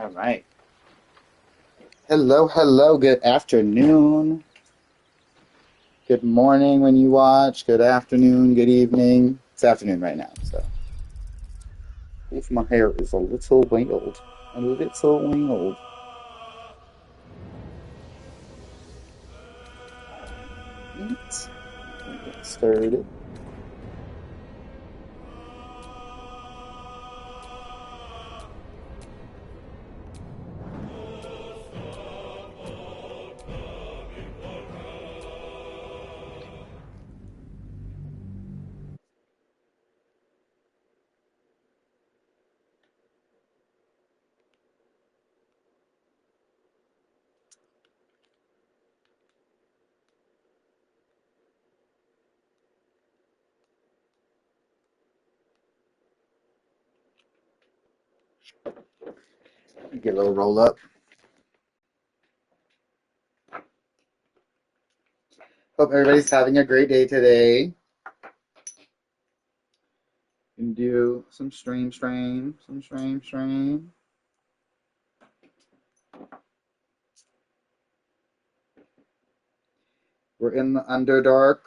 All right. Hello, hello. Good afternoon. Good morning when you watch. Good afternoon. Good evening. It's afternoon right now. So, if my hair is a little wrinkled, a little wrinkled. Right. Get started. Get a little roll up. Hope everybody's having a great day today. Can do some stream. We're in the Underdark.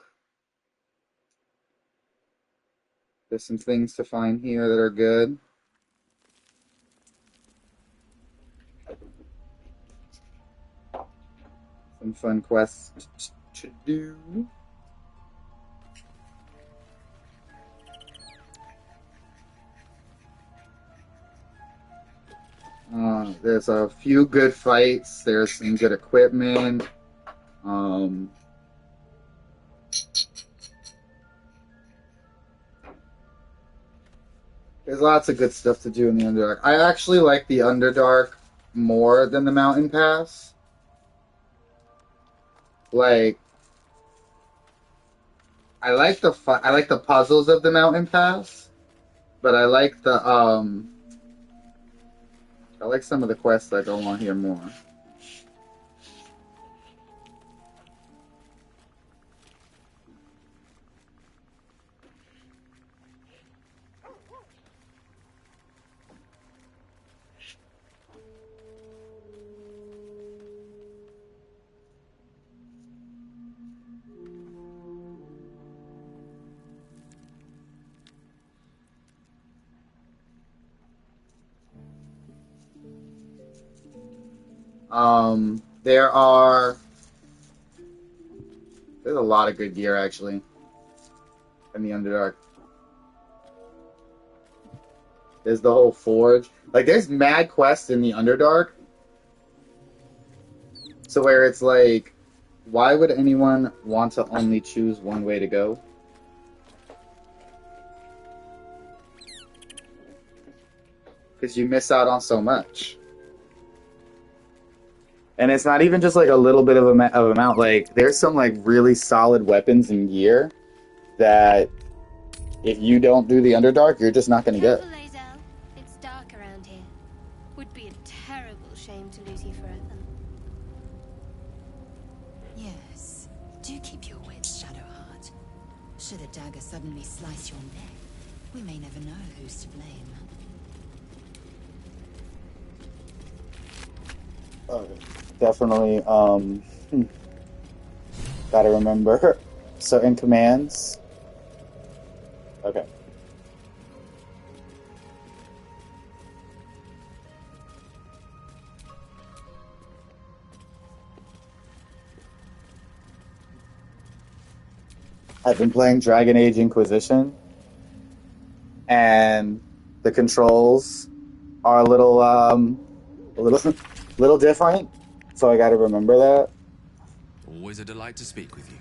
There's some things to find here that are good. Some fun quests to do. There's a few good fights. There's some good equipment. Um, there's lots of good stuff to do in the Underdark. I actually like the Underdark more than the Mountain Pass. Like, I like the puzzles of the Mountain Pass, but I like some of the quests that go on here more. There are there's a lot of good gear actually in the Underdark. There's the whole forge. Like there's mad quests in the Underdark. So where it's like, why would anyone want to only choose one way to go? Because you miss out on so much. And it's not even just like a little bit of amount. Like there's some like really solid weapons and gear that if you don't do the Underdark, you're just not going to get. Careful, Lae'zel. It's dark around here. Would be a terrible shame to lose you forever. Yes. Do keep your wits, Shadowheart. Should a dagger suddenly slice your neck, we may never know who's to blame. Definitely, gotta remember certain commands. Okay. I've been playing Dragon Age Inquisition, and the controls are little different. So I got to remember that. Always a delight to speak with you.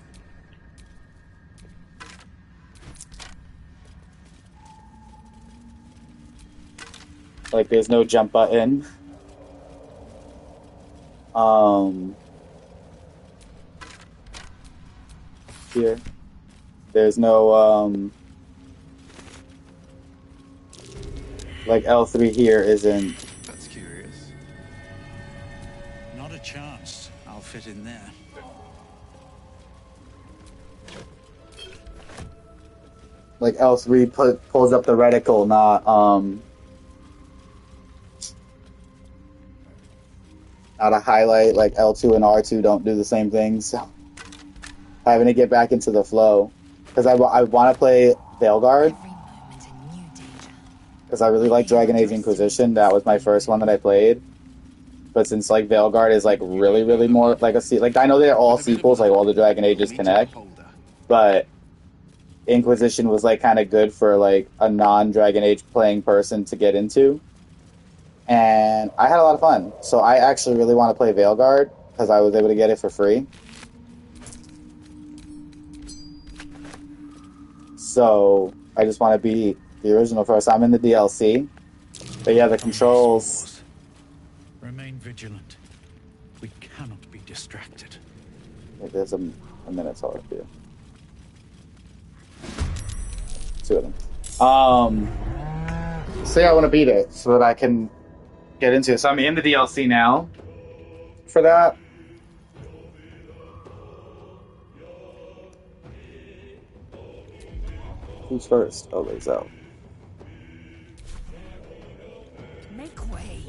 Like there's no jump button. Here. There's no like L3 here isn't. That's curious. Not a chance. I'll fit in there. Like L3 pulls up the reticle, not how to highlight, like L2 and R2 don't do the same thing, so having to get back into the flow. Because I want to play Veilguard, Every moment a new danger. because I really like Dragon Age Inquisition. That was my first one that I played. But since like Veilguard is like really, really more like like I know they're all sequels, like all the Dragon Ages connect, but Inquisition was like kind of good for like a non-Dragon Age playing person to get into. And I had a lot of fun. So I actually really want to play Veilguard because I was able to get it for free. So I just want to be the original first. I'm in the DLC. But yeah, the controls. Remain vigilant. We cannot be distracted. There's a Minotaur up here. Two of them. So yeah, I want to beat it so that I can get into it. So I'm in the DLC now for that. Who's first? Oh, there's out. Make way.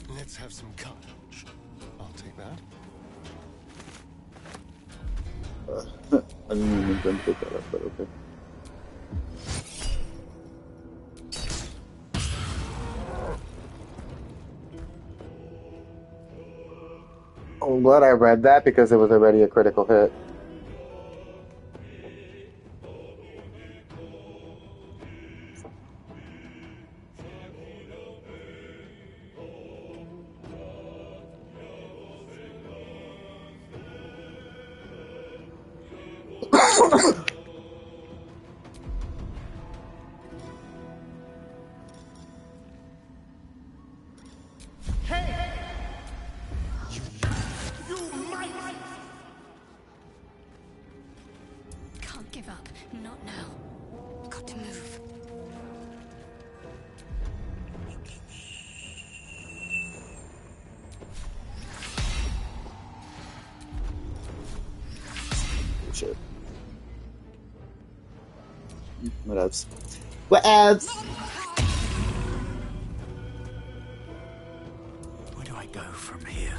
Let's have some carnage. I'll take that. I didn't even pick that up, but okay. Oh, I'm glad I read that because it was already a critical hit. Can't give up. Not now. Got to move. Shit. Whatevs. Whatevs! Where do I go from here?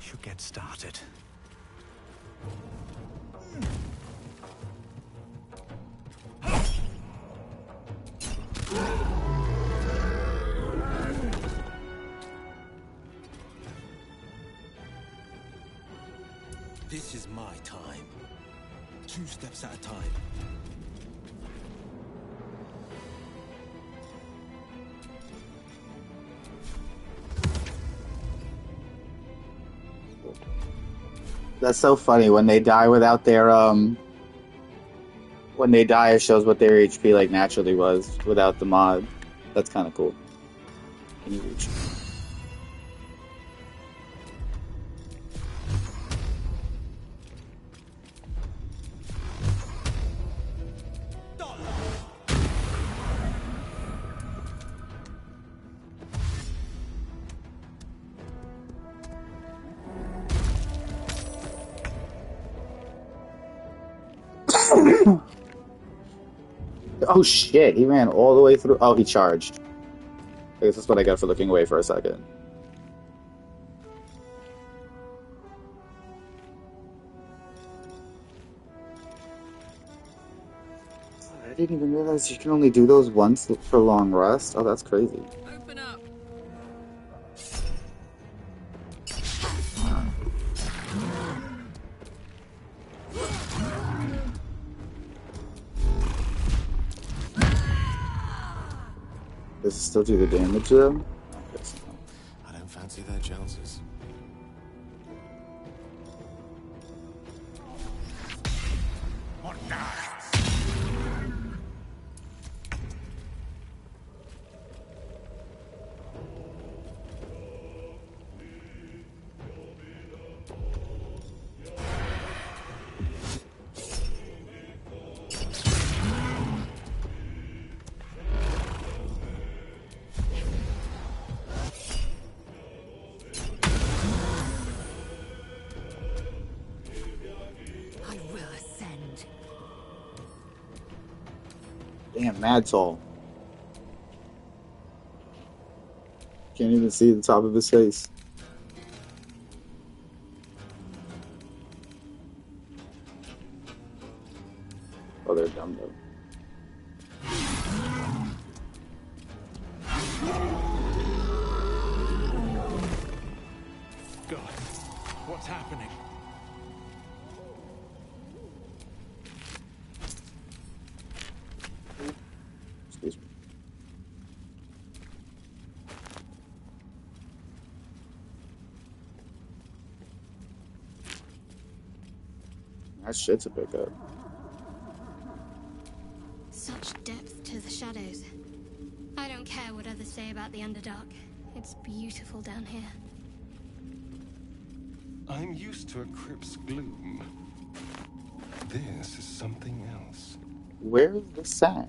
Should get started. This is my time. 2 steps at a time. That's so funny when they die without their when they die it shows what their HP like naturally was without the mod. That's kind of cool. Can you reach? Oh shit, he ran all the way through. Oh, he charged. I guess that's what I got for looking away for a second. I didn't even realize you can only do those once for long rest. Oh, that's crazy. Open up. Does it still do the damage though? I don't fancy their chances. Damn, mad tall. Can't even see the top of his face. Oh, they're dumb though. God, what's happening? Excuse me. That shit's a pickup. Such depth to the shadows. I don't care what others say about the Underdark. It's beautiful down here. I'm used to a crypt's gloom. This is something else. Where's the sack?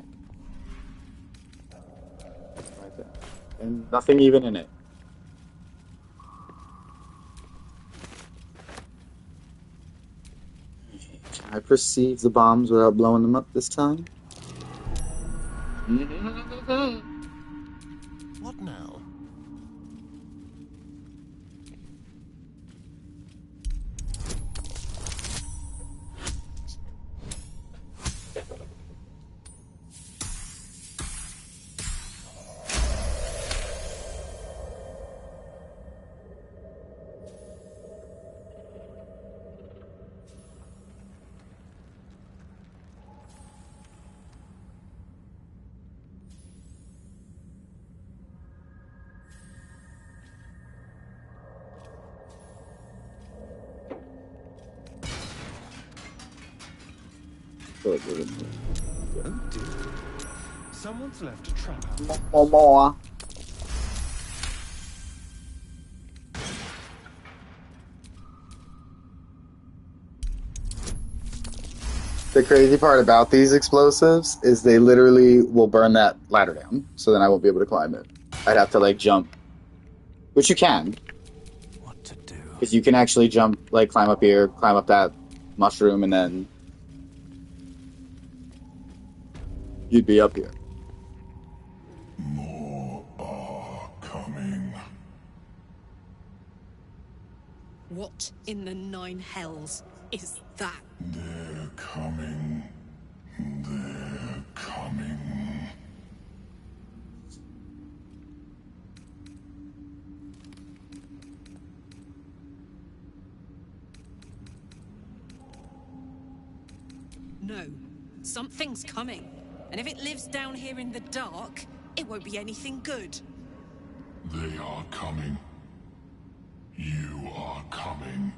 Right there. And nothing even in it. Can I perceive the bombs without blowing them up this time? What now? Feel like we're in Oh dear. Someone's left a trap. more. The crazy part about these explosives is they literally will burn that ladder down, so then I won't be able to climb it. I'd have to like jump, which you can, What to do? because you can actually jump, like climb up here, climb up that mushroom, and then you'd be up here. More are coming. What in the nine hells is that? They're coming. They're coming. No, something's coming. And if it lives down here in the dark, it won't be anything good. They are coming. You are coming.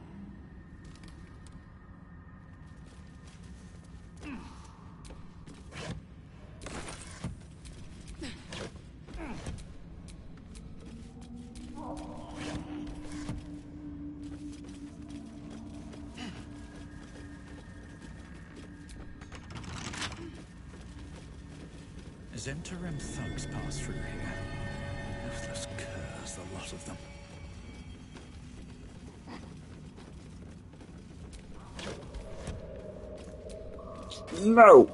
Zentarim thugs pass through here. Ruthless curs, the lot of them. No!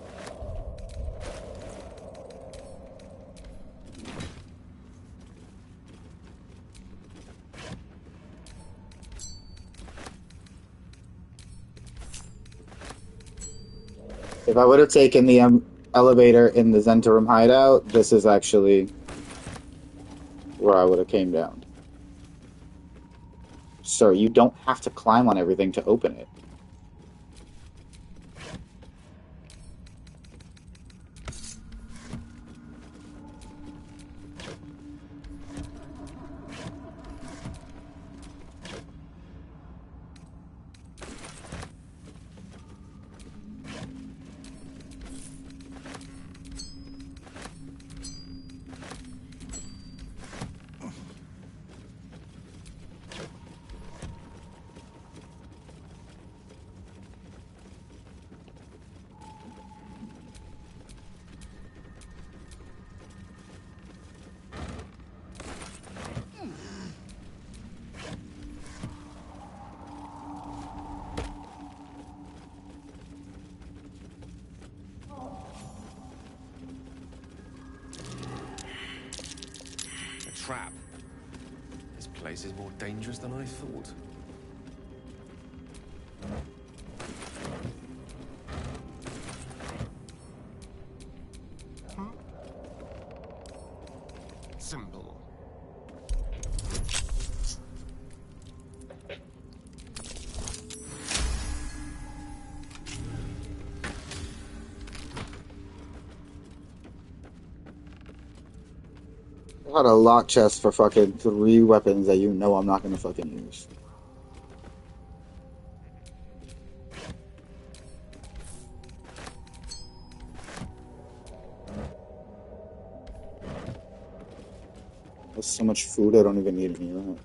If I would have taken the elevator in the Zentarum hideout, this is actually where I would have came down. Sir, you don't have to climb on everything to open it. crap. This place is more dangerous than I thought. Simple. I had a lock chest for fucking 3 weapons that you know I'm not gonna fucking use. There's so much food I don't even need any of that.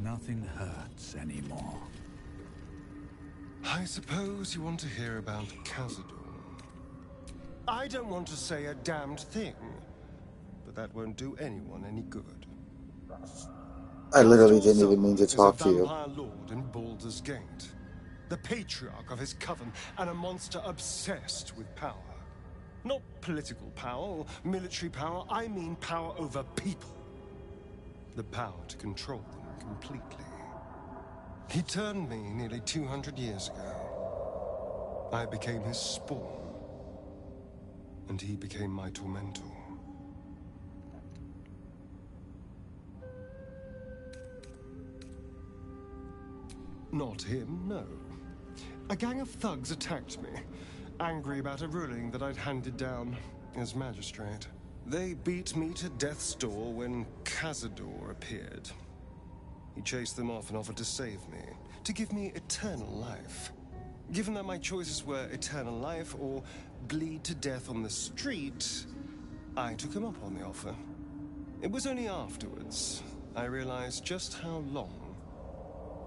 Nothing hurts anymore. I suppose you want to hear about Khazad-dûm. I don't want to say a damned thing, but that won't do anyone any good. I literally Khazad-dûm's didn't even mean to talk to is a you. vampire lord in Baldur's Gate, the patriarch of his coven, and a monster obsessed with power. Not political power or military power, I mean power over people. The power to control them completely. He turned me nearly 200 years ago. I became his spawn, and he became my tormentor. Not him, no. A gang of thugs attacked me, angry about a ruling that I'd handed down as magistrate. They beat me to death's door when Khazad-dûm appeared. He chased them off and offered to save me, to give me eternal life. Given that my choices were eternal life or bleed to death on the street, I took him up on the offer. It was only afterwards I realized just how long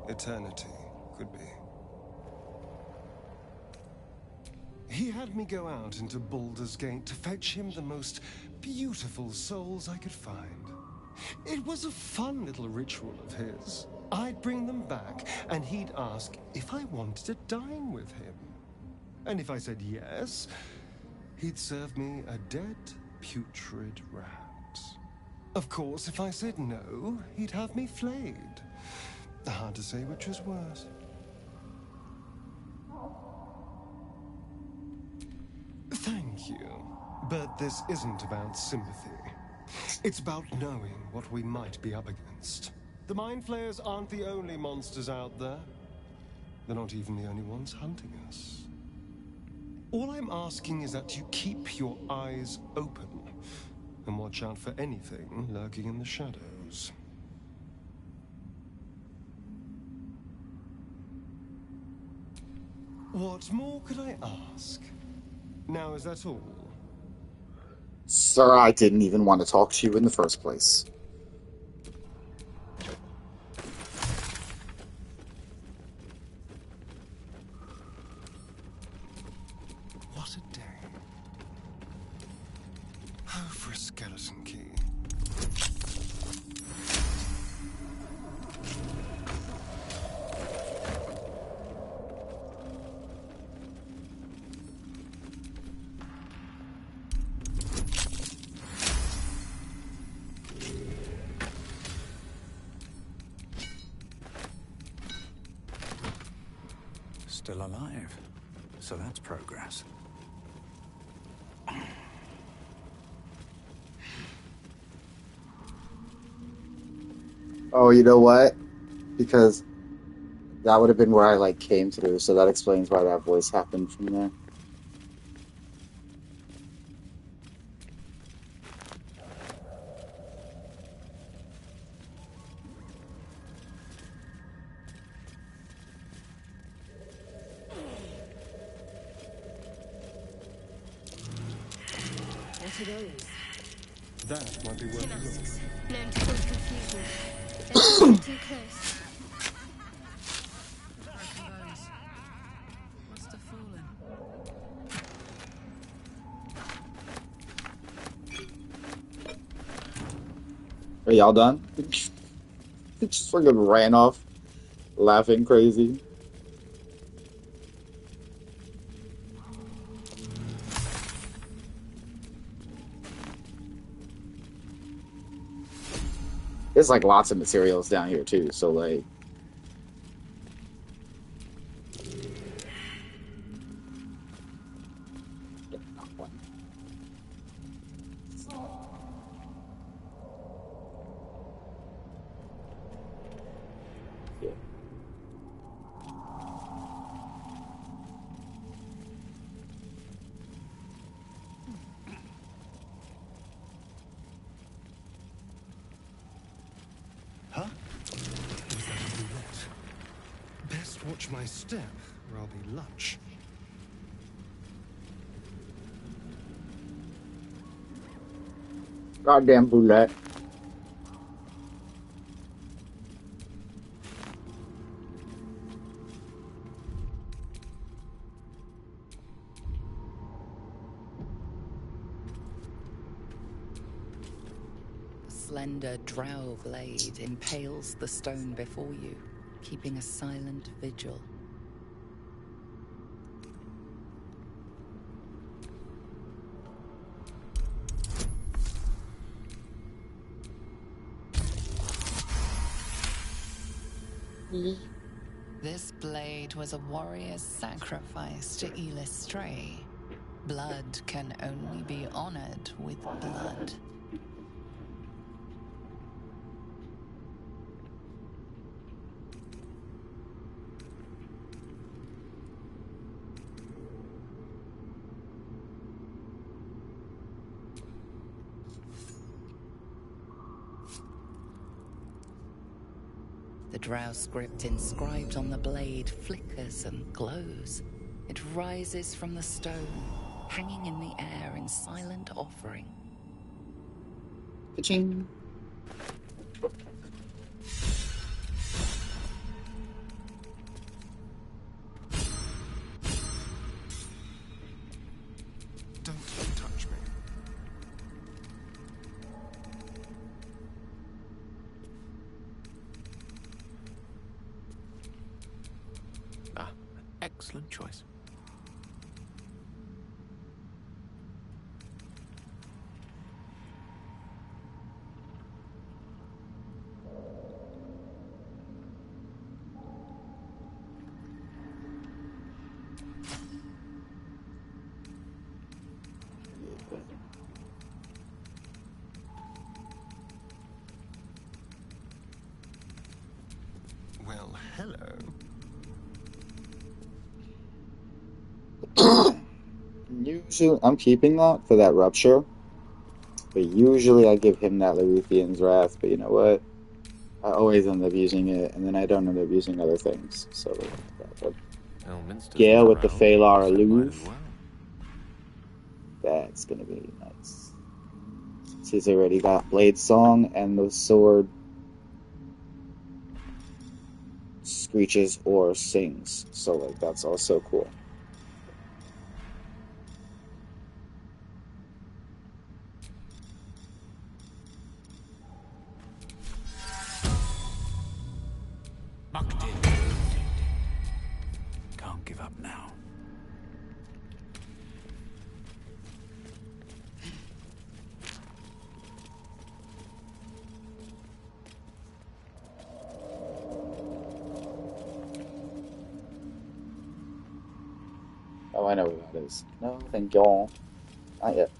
eternity could be. He had me go out into Baldur's Gate to fetch him the most beautiful souls I could find. It was a fun little ritual of his. I'd bring them back, and he'd ask if I wanted to dine with him. And if I said yes, he'd serve me a dead, putrid rat. Of course, if I said no, he'd have me flayed. Hard to say which was worse. Thank you. But this isn't about sympathy. It's about knowing what we might be up against. The Mind Flayers aren't the only monsters out there. They're not even the only ones hunting us. All I'm asking is that you keep your eyes open and watch out for anything lurking in the shadows. What more could I ask? Now, is that all? Sir, I didn't even want to talk to you in the first place. What a day. Oh, for a skeleton key. Still alive. So that's progress. Oh, you know what? Because that would have been where I, like, came through, so that explains why that voice happened from there. What are those? That might be worth a look. Masks, known to cause confusion. Don't get too close. Broken bones. Must have fallen. Are y'all done? It just fucking ran off, laughing crazy. There's like lots of materials down here too, so like yeah. Huh? Is that a roulette? Best watch my step, or I'll be lunch. Goddamn boulette. A slender drow blade impales the stone before you, keeping a silent vigil. This blade was a warrior's sacrifice to Elistray. Blood can only be honored with blood. The drow script inscribed on the blade flickers and glows. It rises from the stone, hanging in the air in silent offering. Ka-ching. Don't touch me. Ah, excellent choice. Well, hello. Usually, I'm keeping that for that rupture, but usually I give him that Lerufian's Wrath. But you know what? I always end up using it, and then I don't end up using other things. So, Elminster's Gale with the morale Phalar also might Aloof. as well. That's gonna be nice. He's already got Blade Song, and the sword screeches or sings. So, like, that's also cool. Mucked in. Can't give up now. Oh, I know where that is. No, thank y'all. Not yet.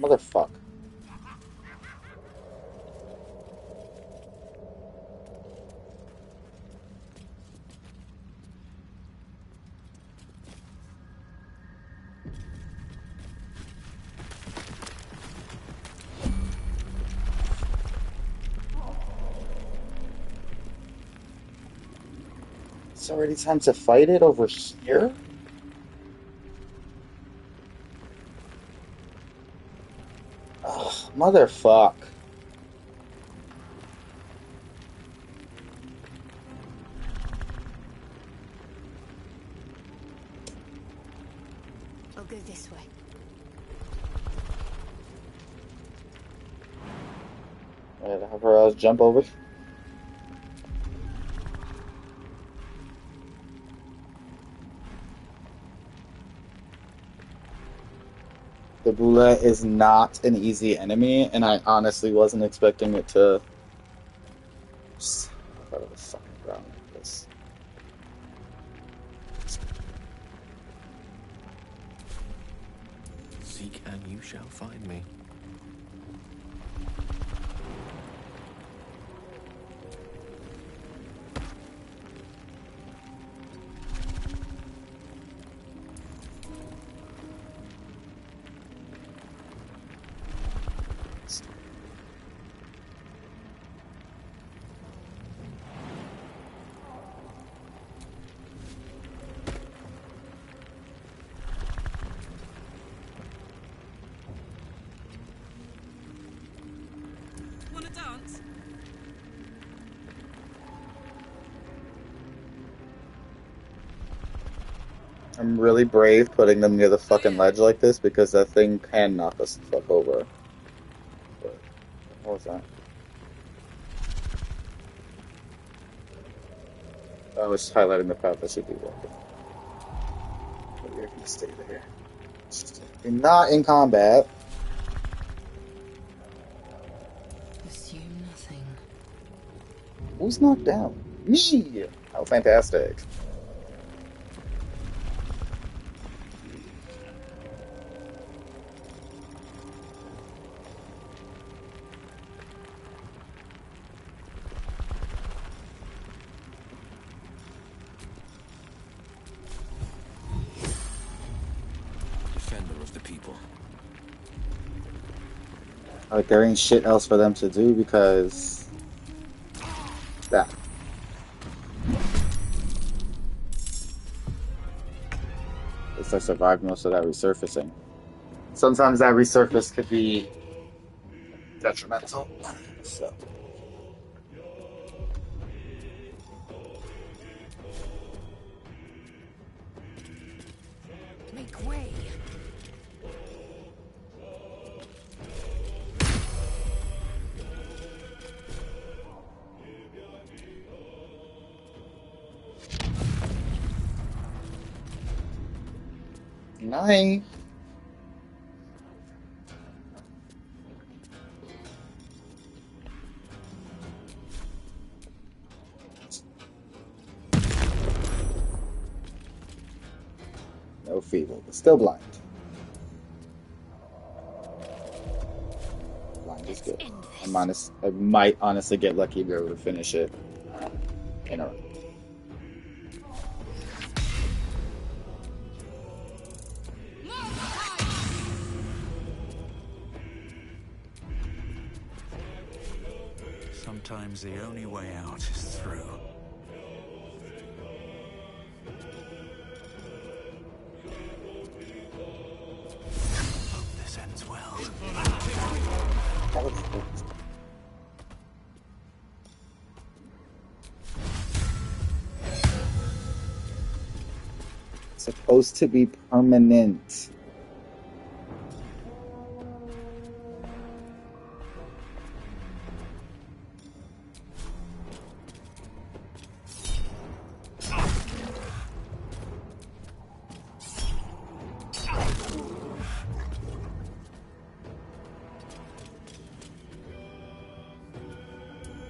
Motherfuck. It's already time to fight it over here? Motherfuck. I'll go this way. I'd have her jump over. The Boulette is not an easy enemy, and I honestly wasn't expecting it to just out of the fucking ground like this. Seek and you shall find me. Wanna dance? I'm really brave putting them near the fucking ledge like this because that thing can knock us the fuck over. But, what was that? I was highlighting the path I should be walking. But you're gonna stay there. You're not in combat. Assume nothing. Who's knocked down? Me! Oh, fantastic. Defender of the people. Like, there ain't shit else for them to do because... that. At least I survived most of that resurfacing. Sometimes that resurface could be detrimental. So. Make way. Nice. No feeble, but still blind. Blind is good. I might honestly get lucky to be able to finish it in a round. Sometimes the only way out is through. Hope this ends well. That was supposed to be permanent.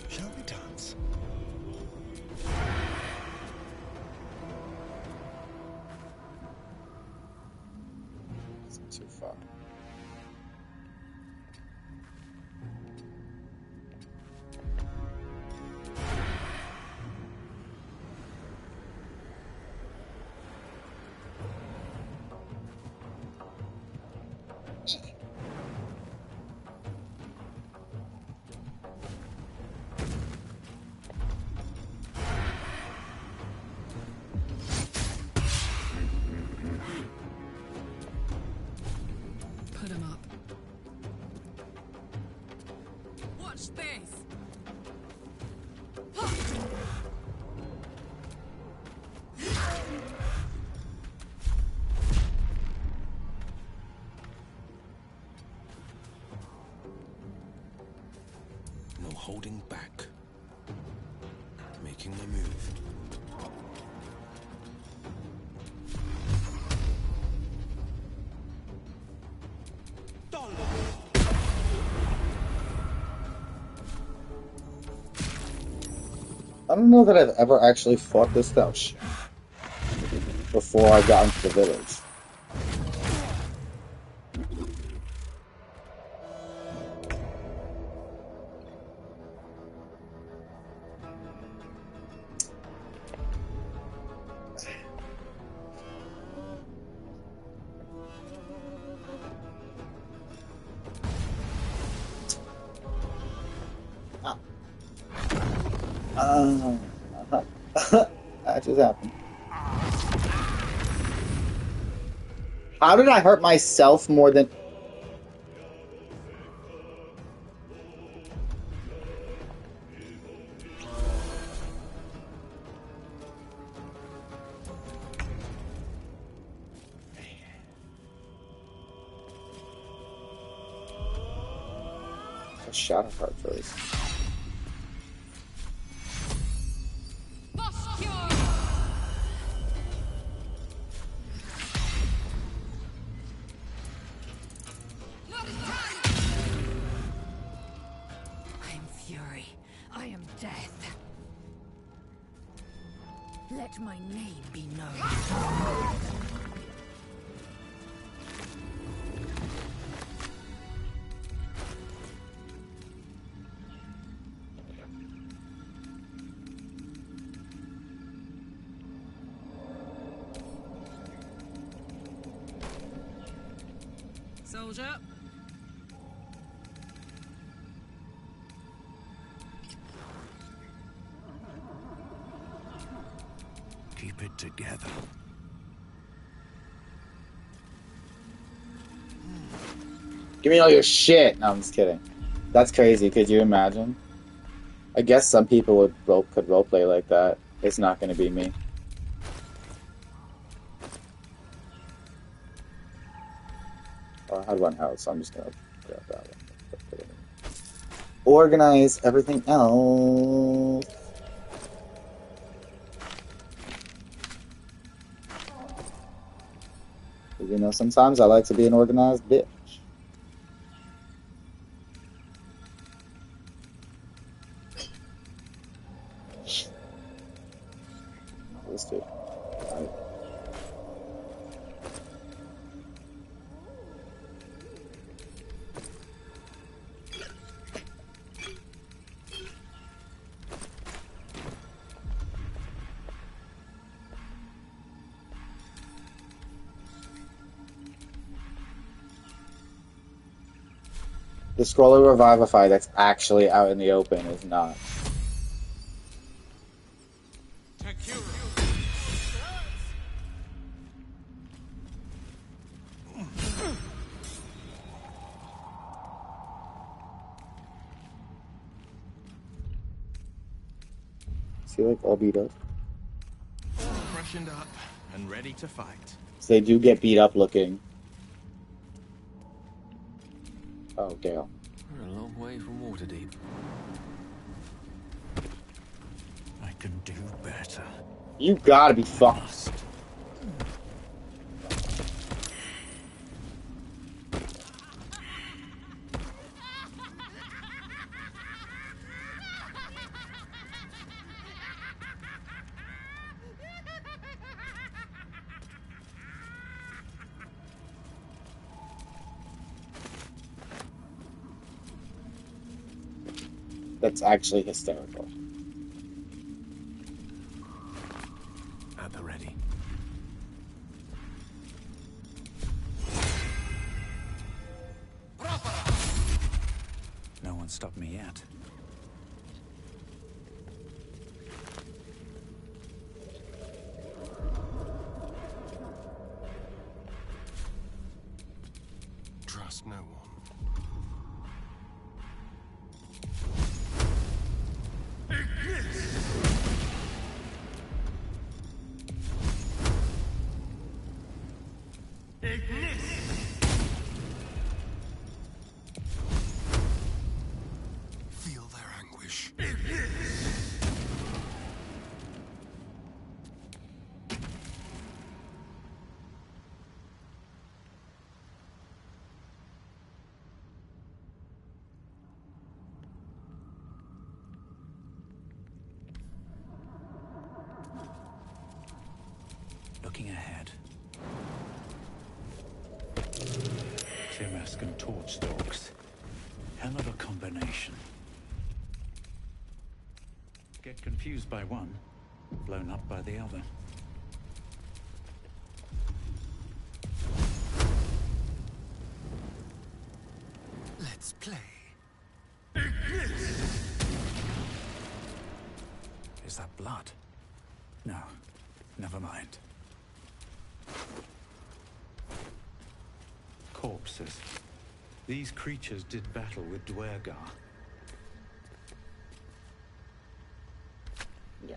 Shall we dance? Too far. holding back. Making the move. I don't know that I've ever actually fought this Stelch before I got into the village. That just happened. How did I hurt myself more than... I shot a heart first. Let my name be known. Soldier. Keep it together. Give me all your shit! No, I'm just kidding. That's crazy, could you imagine? I guess some people could roleplay like that. It's not gonna be me. Oh, I had one house, so I'm just gonna grab that one. Organize everything else. You know, sometimes I like to be an organized bitch. This dude. Right. The Scroller Revivify that's actually out in the open is not. Is he like all beat up? Freshened up and ready to fight. So they do get beat up looking. Oh, Gale. We're a long way from Waterdeep. I can do better. You gotta be fucked. That's actually hysterical. At the ready. No one stopped me yet. Trust no one. Feel their anguish. ahead. Timask and torch stalks. Hell of a combination. Get confused by one, blown up by the other. Let's play. Is that blood? No, never mind. Corpses. These creatures did battle with Dwergar. Yeah.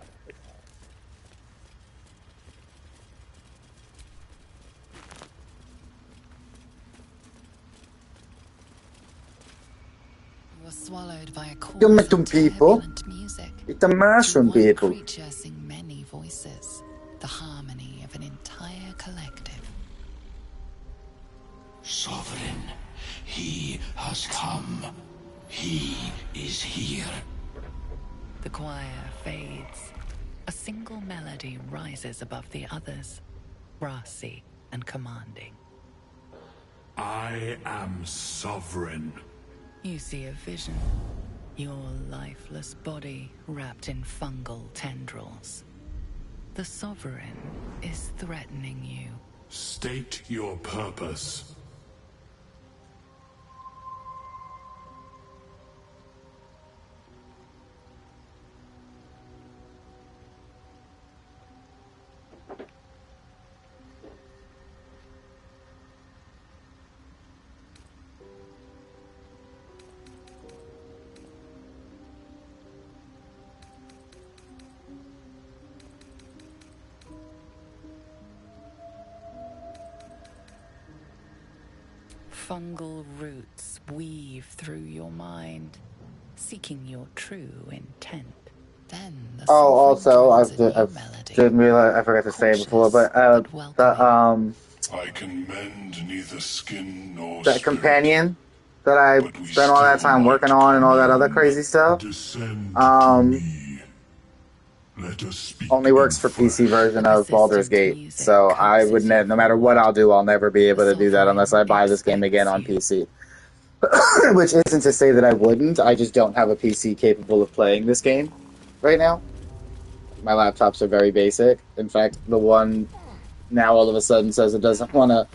You were swallowed by a chorus You of met them people. turbulent music. It's a mushroom To one people. creature sing many voices, the harmony of an entire collective. Sovereign, he has come. He is here. The choir fades. A single melody rises above the others, brassy and commanding. I am sovereign. You see a vision. Your lifeless body wrapped in fungal tendrils. The Sovereign is threatening you. State your purpose. Fungal roots weave through your mind, seeking your true intent. Then the Oh, Sovereign also, joins a new I melody. didn't realize, I forgot to say before, but welcoming. I can mend neither skin nor that spirit, companion that I but we spent all that still time working might on and all that other commune. crazy stuff, Descend to me. Let us speak only works in for PC flesh. version of Baldur's Persistent Gate. music So I would coaxes you no matter what forward. I'll do, I'll never be able The to do that unless I Sovereign buy this game again on expects PC. Which isn't to say that I wouldn't. I just don't have a PC capable of playing this game right now. My laptops are very basic. In fact, the one now all of a sudden says it doesn't want to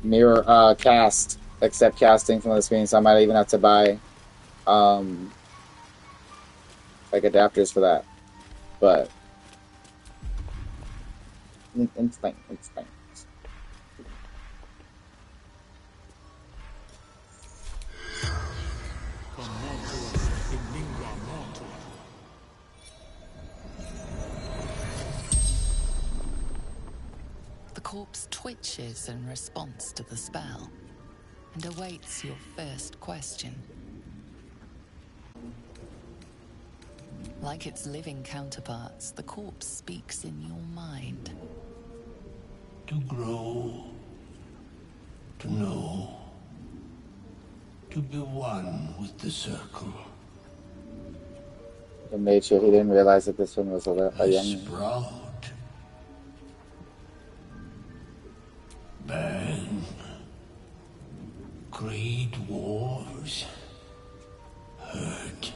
mirror cast, accept casting from the screen, so I might even have to buy like adapters for that. But it's fine. It's fine. The corpse twitches in response to the spell and awaits your first question. Like its living counterparts, the corpse speaks in your mind. To grow, to know, to be one with the circle. And made sure he didn't realize that this one was a young. Sprout. Bang. Great wars. Hurt.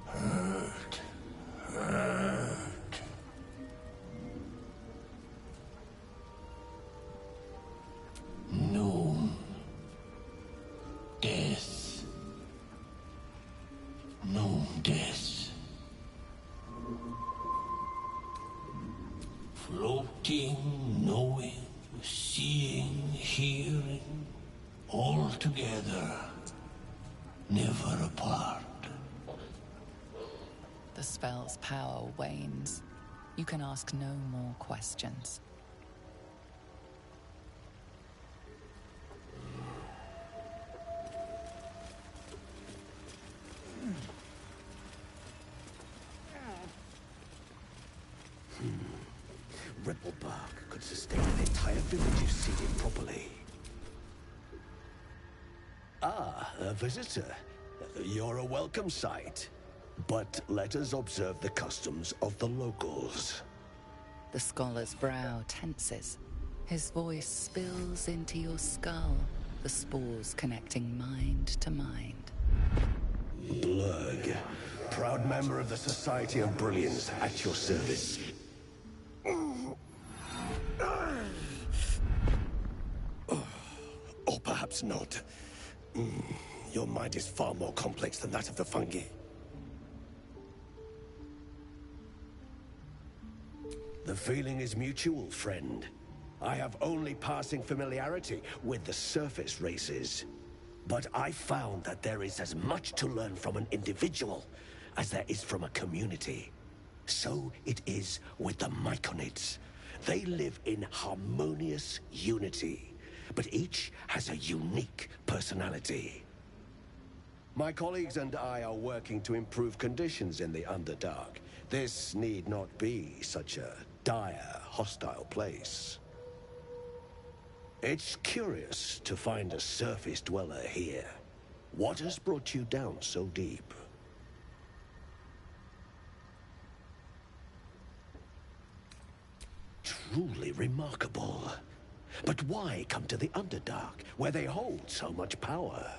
Hurt. Hurt. No. Death. No death. Floating, knowing, seeing, hearing, all together, never apart. The spell's power wanes. You can ask no more questions. Ripple bark could sustain an entire village if seeded properly. Ah, a visitor. You're a welcome sight. But let us observe the customs of the locals. The scholar's brow tenses. His voice spills into your skull, the spores connecting mind to mind. Blurg, proud member of the Society of Brilliance, at your service. Or perhaps not. Your mind is far more complex than that of the fungi. The feeling is mutual, friend. I have only passing familiarity with the surface races. But I found that there is as much to learn from an individual as there is from a community. So it is with the Myconids. They live in harmonious unity, but each has a unique personality. My colleagues and I are working to improve conditions in the Underdark. This need not be such a dire, hostile place. It's curious to find a surface dweller here. What has brought you down so deep? Truly remarkable. But why come to the Underdark, where they hold so much power?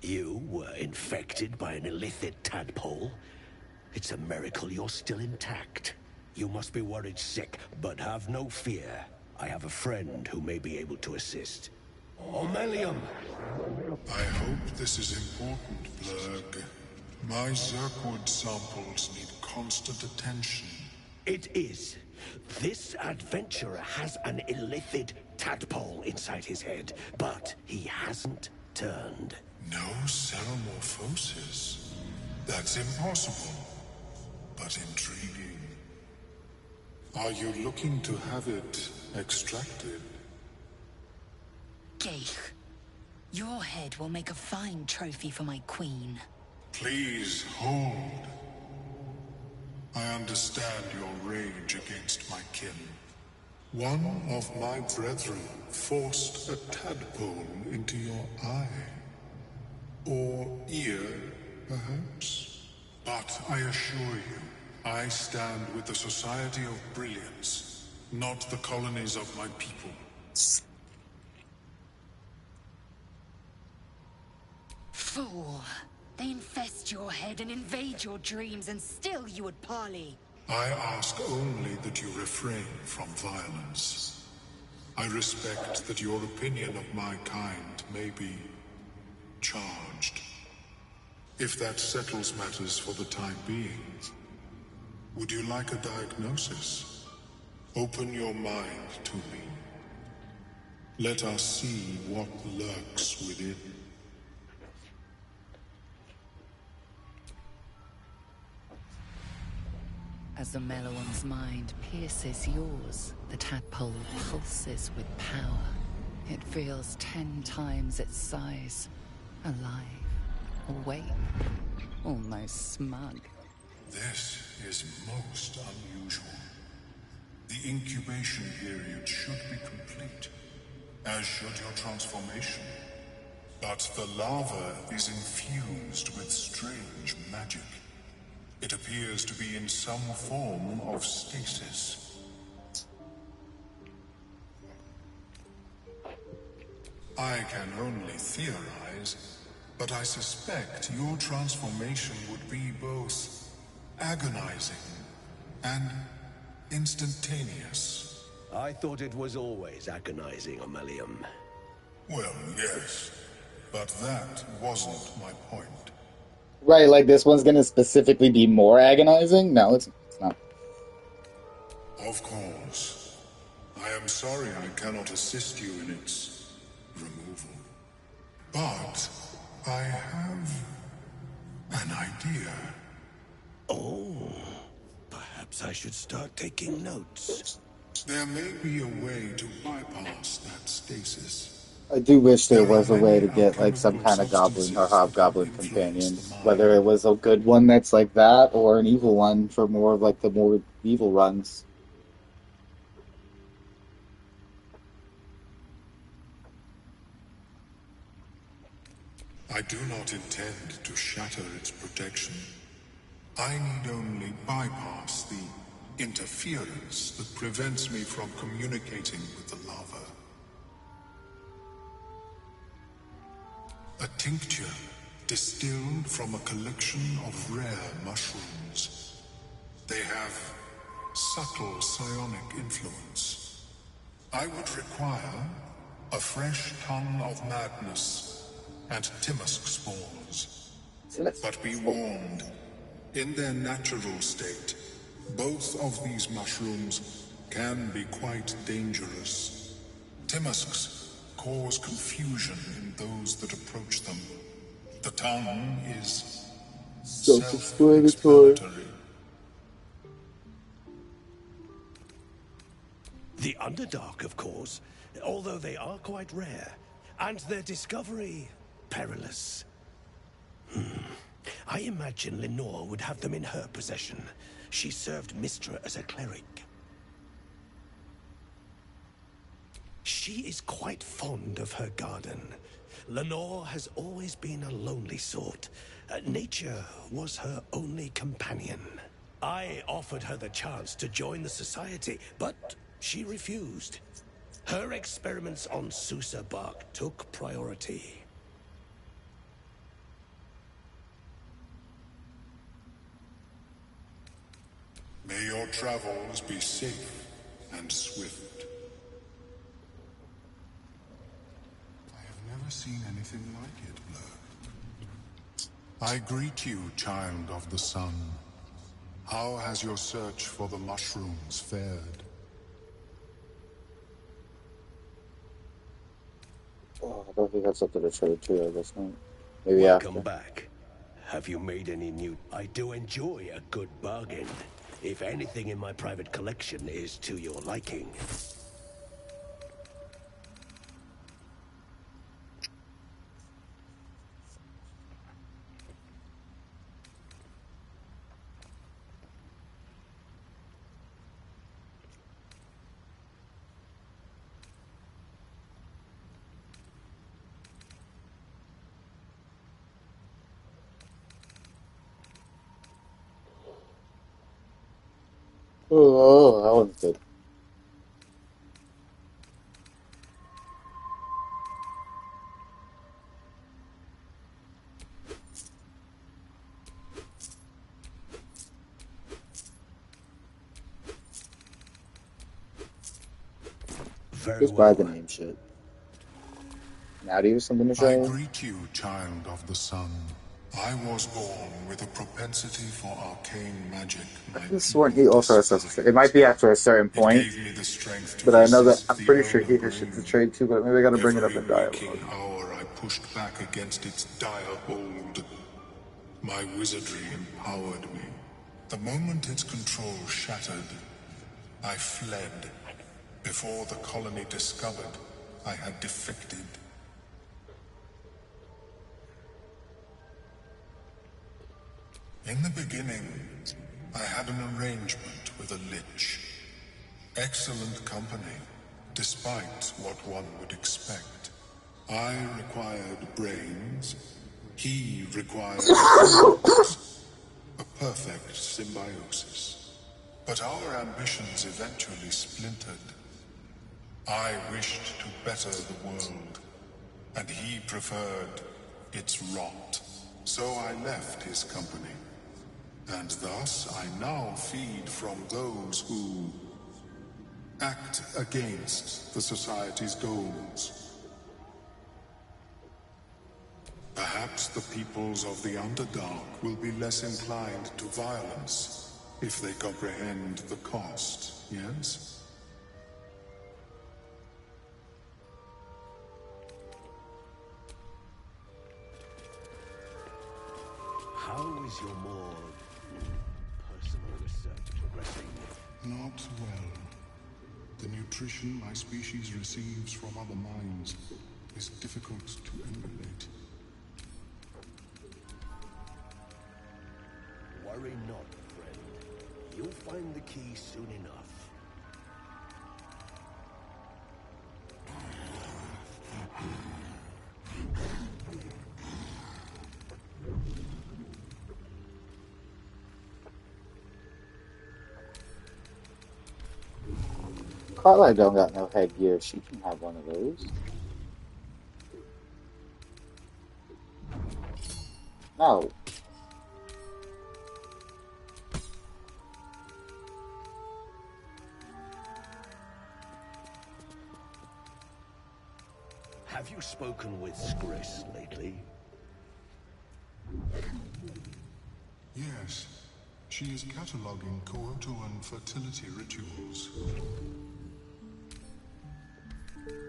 You were infected by an illithid tadpole? It's a miracle you're still intact. You must be worried sick, but have no fear. I have a friend who may be able to assist. Omelium! I hope this is important, Blurg. My Zirkwood samples need constant attention. It is. This adventurer has an illithid tadpole inside his head, but he hasn't turned. No ceremorphosis. That's impossible, but intriguing. Are you looking to have it extracted? Geich, your head will make a fine trophy for my queen. Please hold. I understand your rage against my kin. One of my brethren forced a tadpole into your eye. Or ear, perhaps. But I assure you, I stand with the Society of Brilliance, not the colonies of my people. Fool! They infest your head and invade your dreams, and still you would parley. I ask only that you refrain from violence. I respect that your opinion of my kind may be charged. If that settles matters for the time being, would you like a diagnosis? Open your mind to me. Let us see what lurks within. As the Meloan's mind pierces yours, the tadpole pulses with power. It feels 10 times its size. Alive, awake, almost smug. This is most unusual. The incubation period should be complete, as should your transformation. But the larva is infused with strange magic. It appears to be in some form of stasis. I can only theorize, but I suspect your transformation would be both agonizing and instantaneous. I thought it was always agonizing, Omelium. Well, yes, but that wasn't my point. Right, like this one's gonna specifically be more agonizing? No, it's not. Of course. I am sorry I cannot assist you in its removal. But I have an idea. Oh, perhaps I should start taking notes. There may be a way to bypass that stasis. I do wish there was a way to get like some kind of goblin or hobgoblin companion. Whether it was a good one that's like that or an evil one for more of like the more evil runs. I do not intend to shatter its protection. I need only bypass the interference that prevents me from communicating with the lava. A tincture distilled from a collection of rare mushrooms. They have subtle psionic influence. I would require a fresh tongue of madness and Timusk spores. But be warned, in their natural state, both of these mushrooms can be quite dangerous. Timusks cause confusion in those that approach them. The tongue is self-explanatory. The Underdark, of course, although they are quite rare, and their discovery perilous. I imagine Lenore would have them in her possession. She served Mystra as a cleric. She is quite fond of her garden. Lenore has always been a lonely sort. Nature was her only companion. I offered her the chance to join the society, but she refused. Her experiments on Susa bark took priority. May your travels be safe and swift. I have never seen anything like it, Blur. I greet you, child of the sun. How has your search for the mushrooms fared? Oh, I don't think that's something to trade too, I guess not. Maybe Welcome after. back. Have you made any new... I do enjoy a good bargain. If anything in my private collection is to your liking. Oh, that one's good. Very Just buy the well. name shit. Now do you have something to I show? greet you, child of the sun. I was born with a propensity for arcane magic. I could have sworn he also has such a trade. It might be after a certain point, It gave me the strength to but I know that resist I'm the pretty sure he elder has shit to brain. trade too, but maybe I gotta bring it up Every in waking dialogue. hour I pushed back against its dire hold. My wizardry empowered me. The moment its control shattered, I fled. Before the colony discovered I had defected. In the beginning, I had an arrangement with a lich. Excellent company, despite what one would expect. I required brains, he required intelligence. A perfect symbiosis. But our ambitions eventually splintered. I wished to better the world, and he preferred its rot. So I left his company. And thus I now feed from those who act against the Society's goals. Perhaps the peoples of the Underdark will be less inclined to violence if they comprehend the cost, yes? How is your more personal research progressing? Not well. The nutrition my species receives from other minds is difficult to emulate. Worry not, friend. You'll find the key soon enough. Paladin don't got no headgear. She can have one of those. No. Have you spoken with Skris lately? Yes. She is cataloging Koatoan fertility rituals.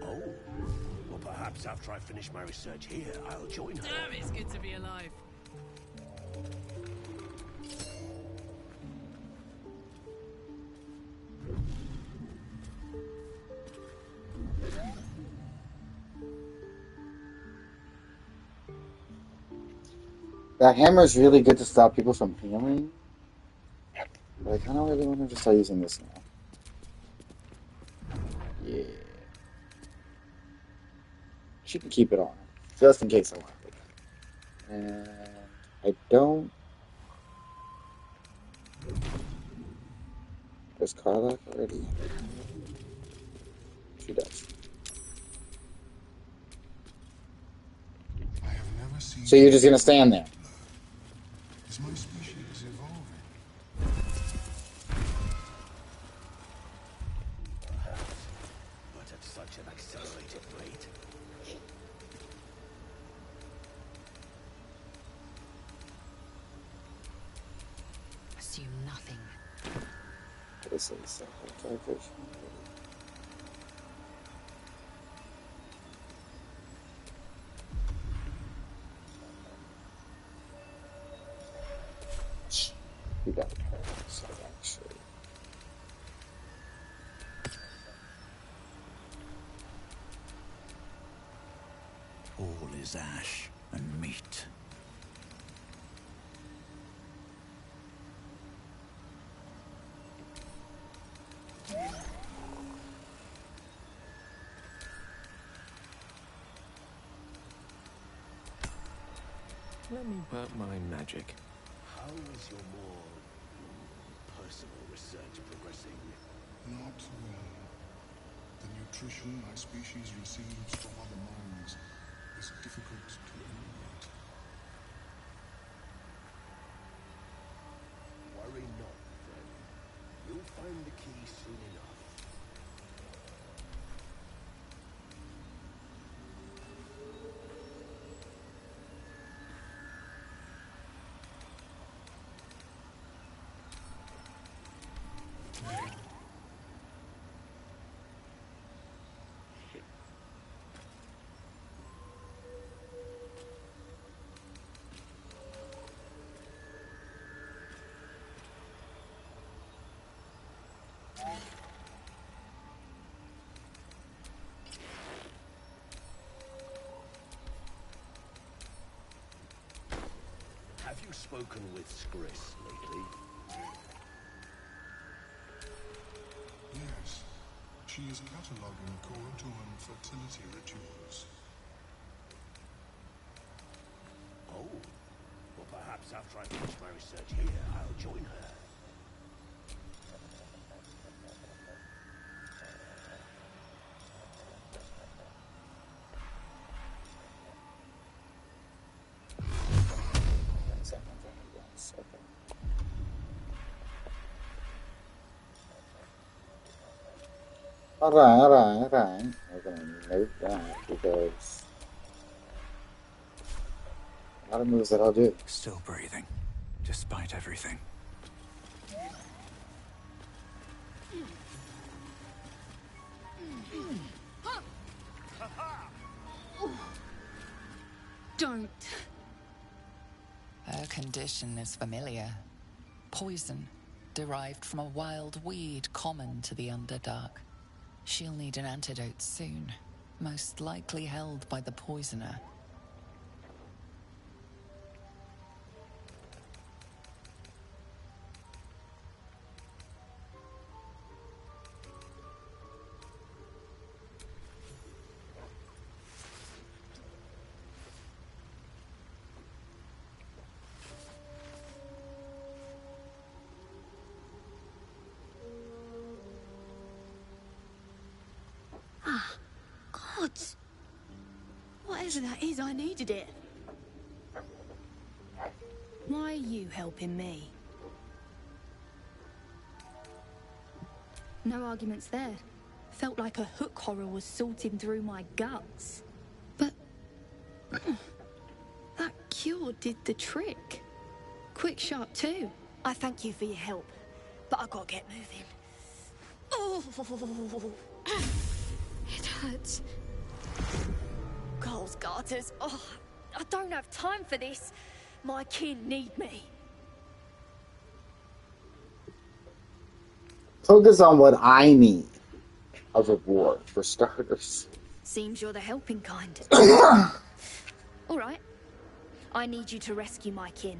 Oh. Well, perhaps after I finish my research here, I'll join her. Damn, it's good to be alive. That hammer is really good to stop people from healing. But I kind of really want to just start using this now. Yeah. She can keep it on. Just in case I want it. And I don't... Does Karlach already? She does. I have never seen. So you're just gonna stand there? Is my species evolving? But at such an accelerated rate. Assume nothing. This is calculation. We got it. So actually. All is ash and meat. Let me work my magic. How is your more personal research progressing? Not well. The nutrition my species receives from other minds is difficult to emulate. Worry not, friend. You'll find the key soon enough. Have you spoken with Skris lately? Yes. She is cataloging Koatoan fertility rituals. Oh. Well, perhaps after I finish my research here, I'll join her. Alright. We're gonna note that because a lot of moves that I'll do. Still breathing, despite everything. Don't. Her condition is familiar. Poison, derived from a wild weed common to the Underdark. She'll need an antidote soon, most likely held by the poisoner. Whatever that is, I needed it. Why are you helping me? No arguments there. Felt like a hook horror was sorting through my guts. But that cure did the trick. Quick, sharp too. I thank you for your help, but I gotta get moving. Oh, It hurts. Coles garters. Oh, I don't have time for this. My kin need me. Focus on what I need. A reward, for starters. Seems you're the helping kind. All right. I need you to rescue my kin.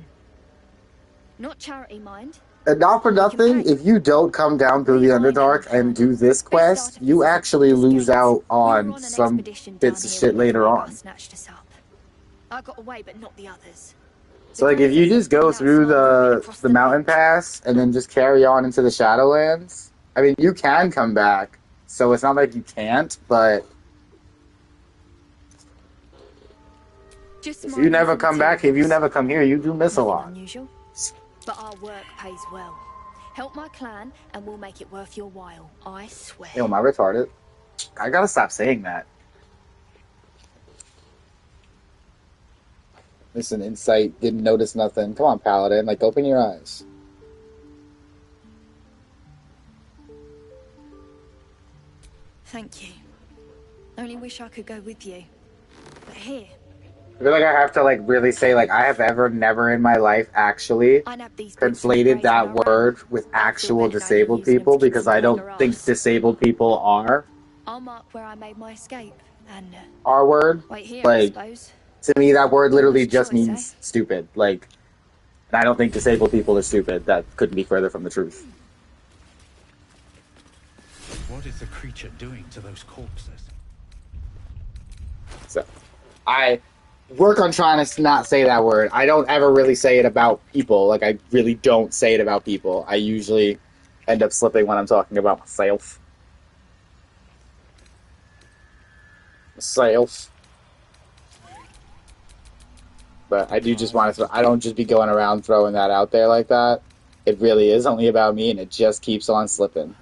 Not charity, mind. And not for nothing, if you don't come down through the Underdark and do this quest, you actually lose out on some bits of shit later on. I got away, but not the others. So like if you just go through the mountain pass and then just carry on into the Shadowlands, I mean you can come back, so it's not like you can't, but if you never come back, if you never come here, you do miss a lot. Unusual, but our work pays well. Help my clan and we'll make it worth your while, I swear. Yo, am I retarded? I gotta stop saying that. Listen, insight, didn't notice nothing. Come on, Paladin, like, open your eyes. Thank you. Only wish I could go with you. But here... I feel like I have to, like, really say, like, I have never in my life actually conflated that word with actual disabled people, because I don't think disabled people are I'll mark where I made my escape, and... our word. Wait here, like, I suppose. to me, that word literally just means stupid. Like, and I don't think disabled people are stupid. That couldn't be further from the truth. What is the creature doing to those corpses? So, I work on trying to not say that word. I don't ever really say it about people. Like, I really don't say it about people. I usually end up slipping when I'm talking about myself. But I do just want to I don't just be going around throwing that out there like that. It really is only about me, and it just keeps on slipping.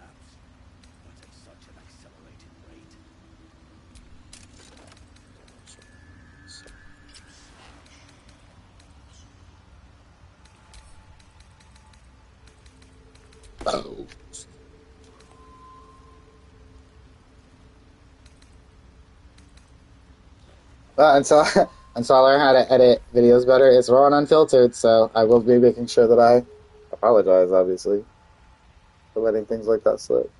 Oh. Until I learn how to edit videos better, it's raw and unfiltered, so I will be making sure that I apologize, obviously, for letting things like that slip.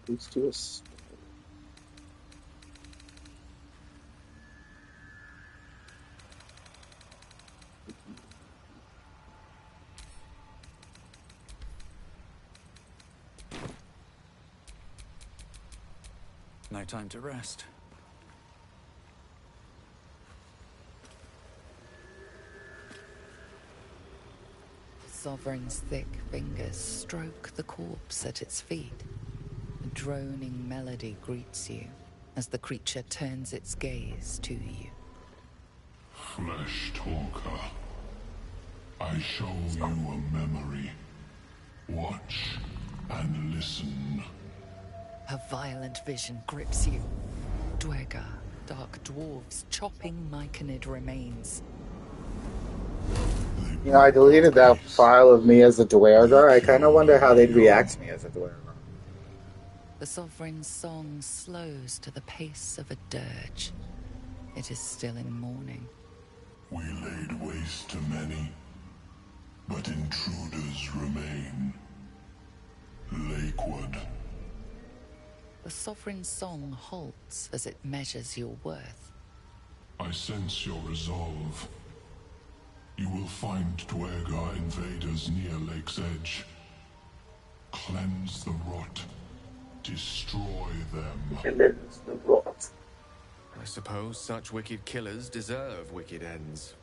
Boots to us. No time to rest. Sovereign's thick fingers stroke the corpse at its feet. A droning melody greets you as the creature turns its gaze to you. Flesh talker, I show you a memory. Watch and listen. A violent vision grips you. Dwergar, dark dwarves chopping myconid remains. You know, I deleted that file of me as a Dwergar. I kind of wonder how they'd react to me as a Dwergar. The Sovereign's song slows to the pace of a dirge. It is still in mourning. We laid waste to many, but intruders remain. Lakewood. The Sovereign's song halts as it measures your worth. I sense your resolve. You will find Dwergar invaders near Lake's Edge. Cleanse the rot. Destroy them. Cleanse the rot. I suppose such wicked killers deserve wicked ends.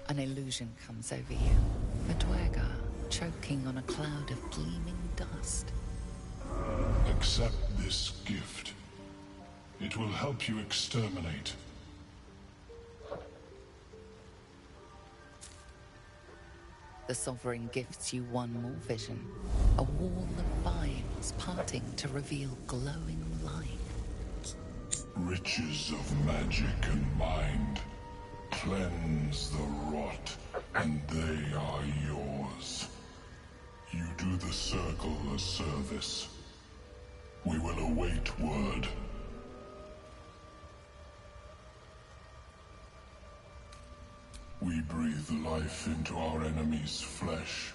An illusion comes over you. A dwergar choking on a cloud of gleaming dust. Accept this gift. It will help you exterminate. The Sovereign gifts you one more vision. A wall of vines parting to reveal glowing light. Riches of magic and mind. Cleanse the rot, and they are yours. You do the Circle a service. We will await word. We breathe life into our enemy's flesh.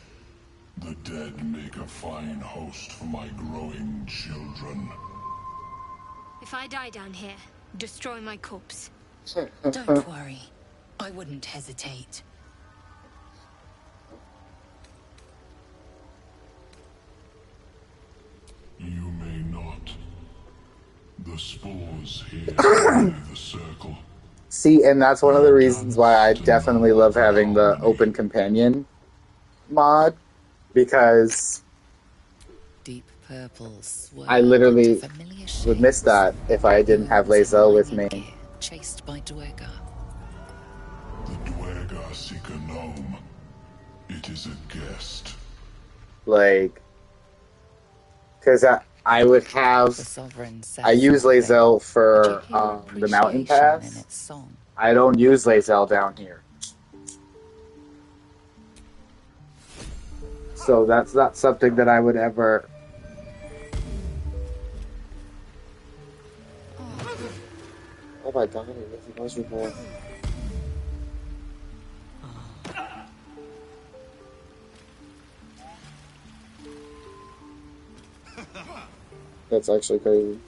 The dead make a fine host for my growing children. If I die down here, destroy my corpse. Don't worry. I wouldn't hesitate. You may not. The spores here only the Circle. See, and that's one of the reasons why I definitely love having the open companion mod, because Deep purples I literally would miss that if I didn't have Lae'zel with me. Chased by dwergar. The dwergar seek a gnome. It is a guest. Like, because I would have. I use Lae'zel for the mountain pass. I don't use Lae'zel down here. So that's not something that I would ever. Oh my god, it was reborn. That's actually crazy.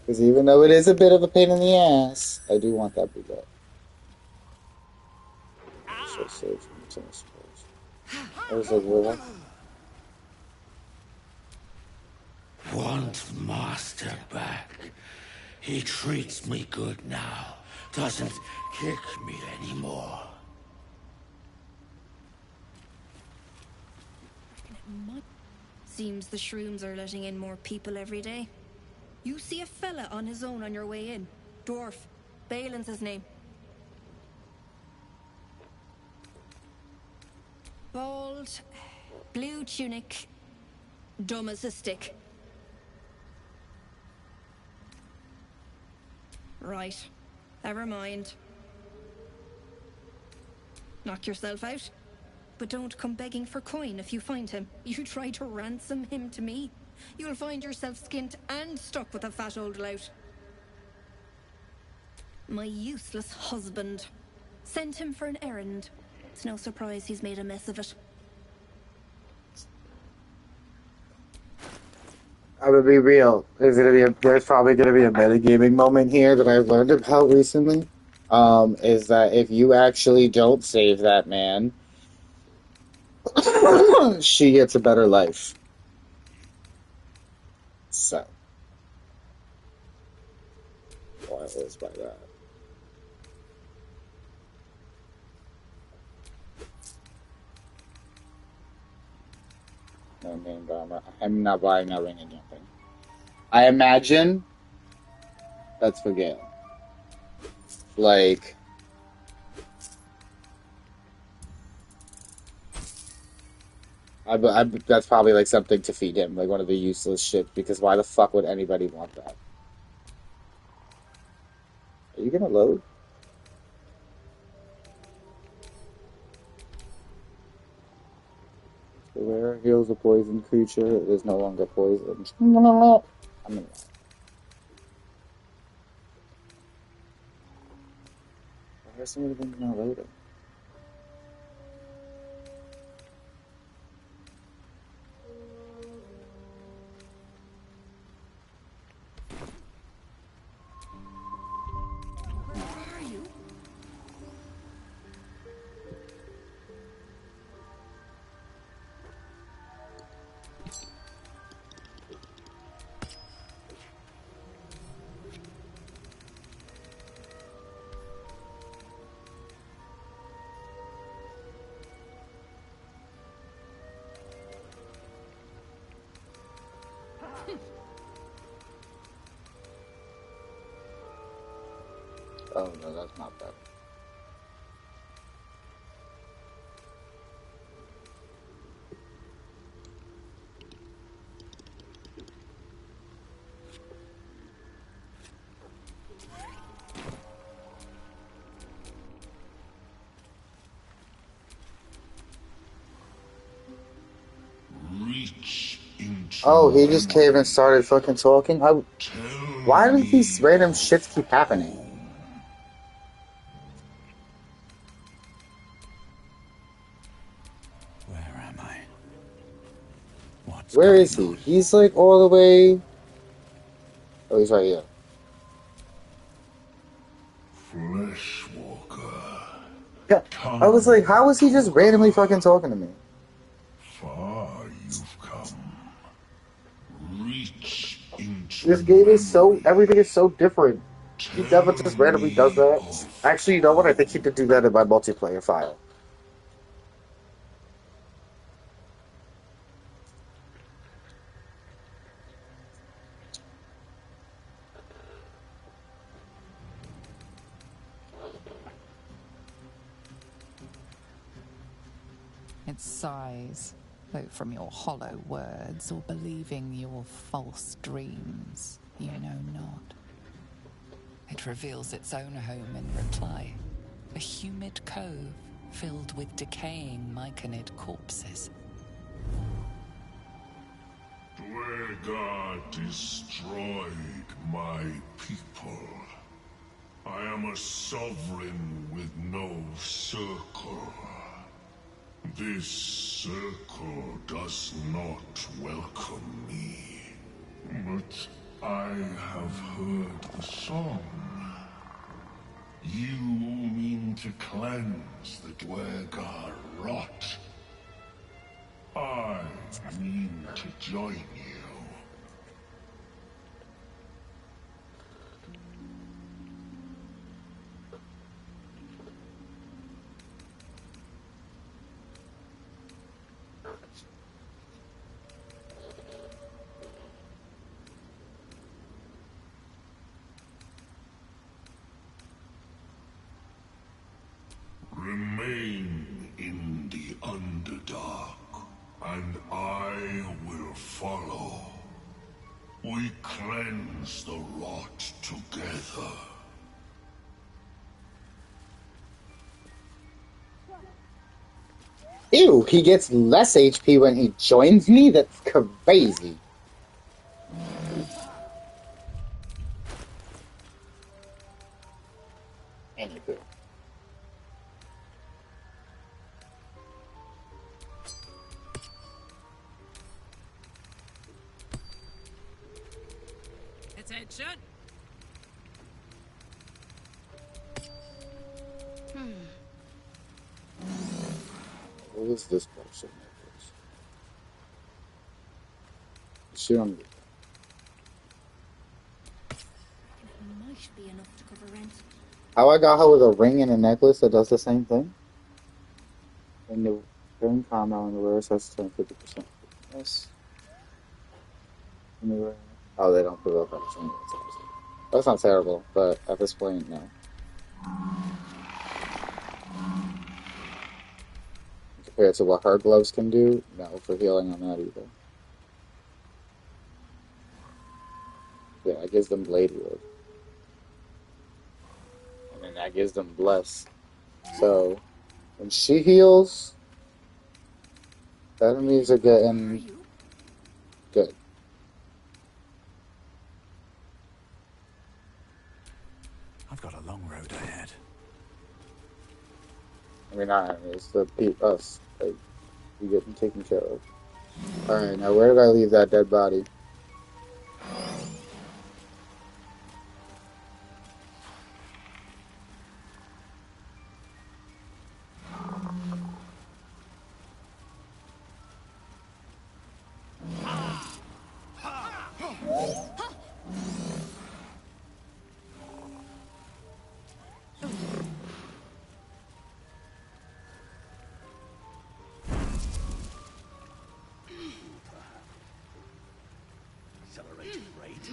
Because even though it is a bit of a pain in the ass, I do want that big up. So safe from the tennis balls. I was like, what? Want Master back. He treats me good now. Doesn't kick me anymore. Seems the shrooms are letting in more people every day. You see a fella on his own on your way in. Dwarf. Balin's his name. Bald, blue tunic, dumb as a stick. Right. Never mind. Knock yourself out. But don't come begging for coin if you find him. You try to ransom him to me, you'll find yourself skint and stuck with a fat old lout. My useless husband. Sent him for an errand. It's no surprise he's made a mess of it. I'm gonna be real. There's probably gonna be a metagaming moment here that I've learned about recently. Is that if you actually don't save that man, she gets a better life. So, I was by that. No name drama. I'm not buying that ring and jumping. I imagine that's for Gale. Like, that's probably like something to feed him, like one of the useless shit, because why the fuck would anybody want that? Are you gonna load? The wearer heals a poisoned creature. It is no longer poisoned. I'm gonna some of the things now later. Oh no, that's not better. Reach into Oh, he just came and started fucking talking? Why do these random shits keep happening? Where am I? What's Where going is he? on? He's like all the way... Oh, he's right here. Fleshwalker. Yeah, I was like, how is he just randomly fucking talking to me? Far you've come. Reach into This game is so... Everything is so different. He never just randomly does that. Actually, you know what? I think he did do that in my multiplayer file. It sighs, though from your hollow words or believing your false dreams, you know not. It reveals its own home in reply, a humid cove filled with decaying myconid corpses. Dwegar destroyed my people. I am a sovereign with no circle. This circle does not welcome me. But I have heard the song. You mean to cleanse the Dwegar rot. I mean to join you. Remain in the Underdark, and I will follow. We cleanse the rot together. Ew, he gets less HP when he joins me? That's crazy. Anywho. Attention! What is this person? She on me. Might be enough to cover rent. How I got her with a ring and a necklace that does the same thing? And the ring combo and the reverse has 50%. Yes. Oh, they don't put up on the That's not terrible, but at this point, no. Compared to what her gloves can do, no, for healing on that either. Yeah, that gives them blade wood. And then that gives them bless. So, when she heals, enemies are getting good. I've got a long road ahead. I mean, not enemies, us. Like, we getting taken care of. Alright, now where did I leave that dead body? Accelerating rate.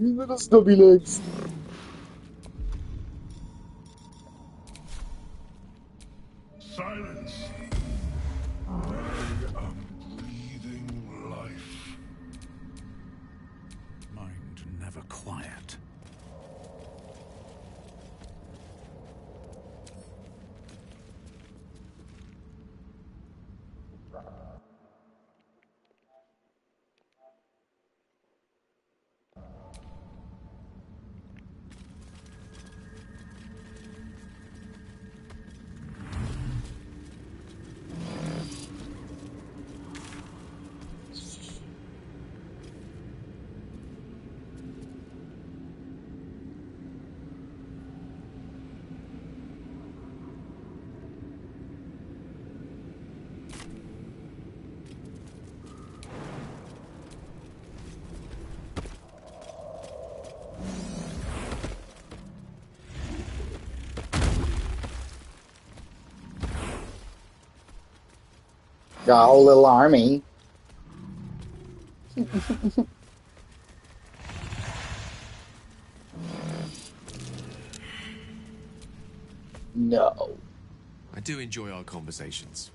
You little stubby legs. Silence. I am breathing life. Mind never quiet. Got a whole little army. No. I do enjoy our conversations.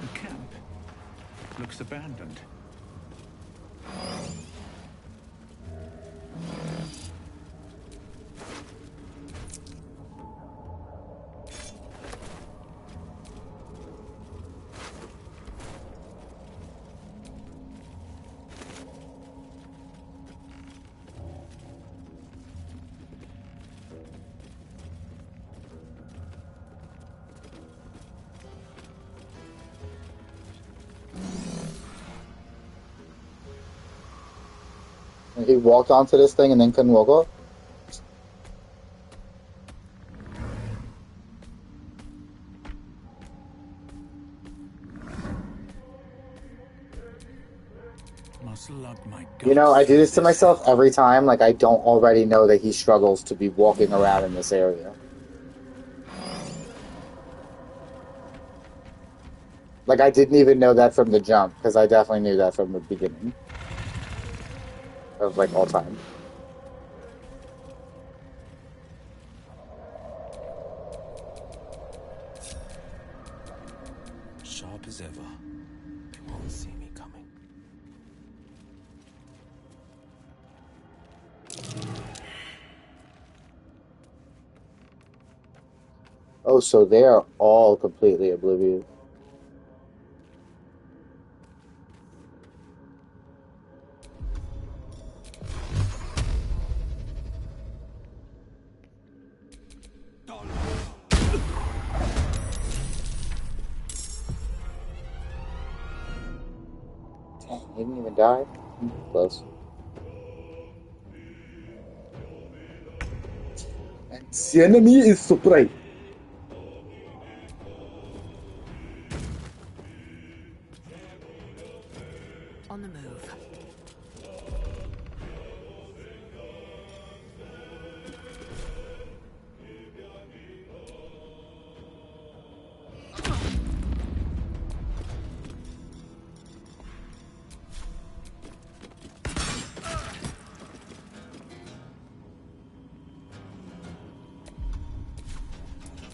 The camp looks abandoned. And he walked onto this thing and then couldn't walk off? Must lug my You know, I guts do through this to this myself hell. every time. Like, I don't already know that he struggles to be walking around in this area. Like, I didn't even know that from the jump, because I definitely knew that from the beginning of, like, all time. Sharp as ever. They won't see me coming. Oh, so they are all completely oblivious. Dang, he didn't even die? Close. And the enemy is surprised. On the move.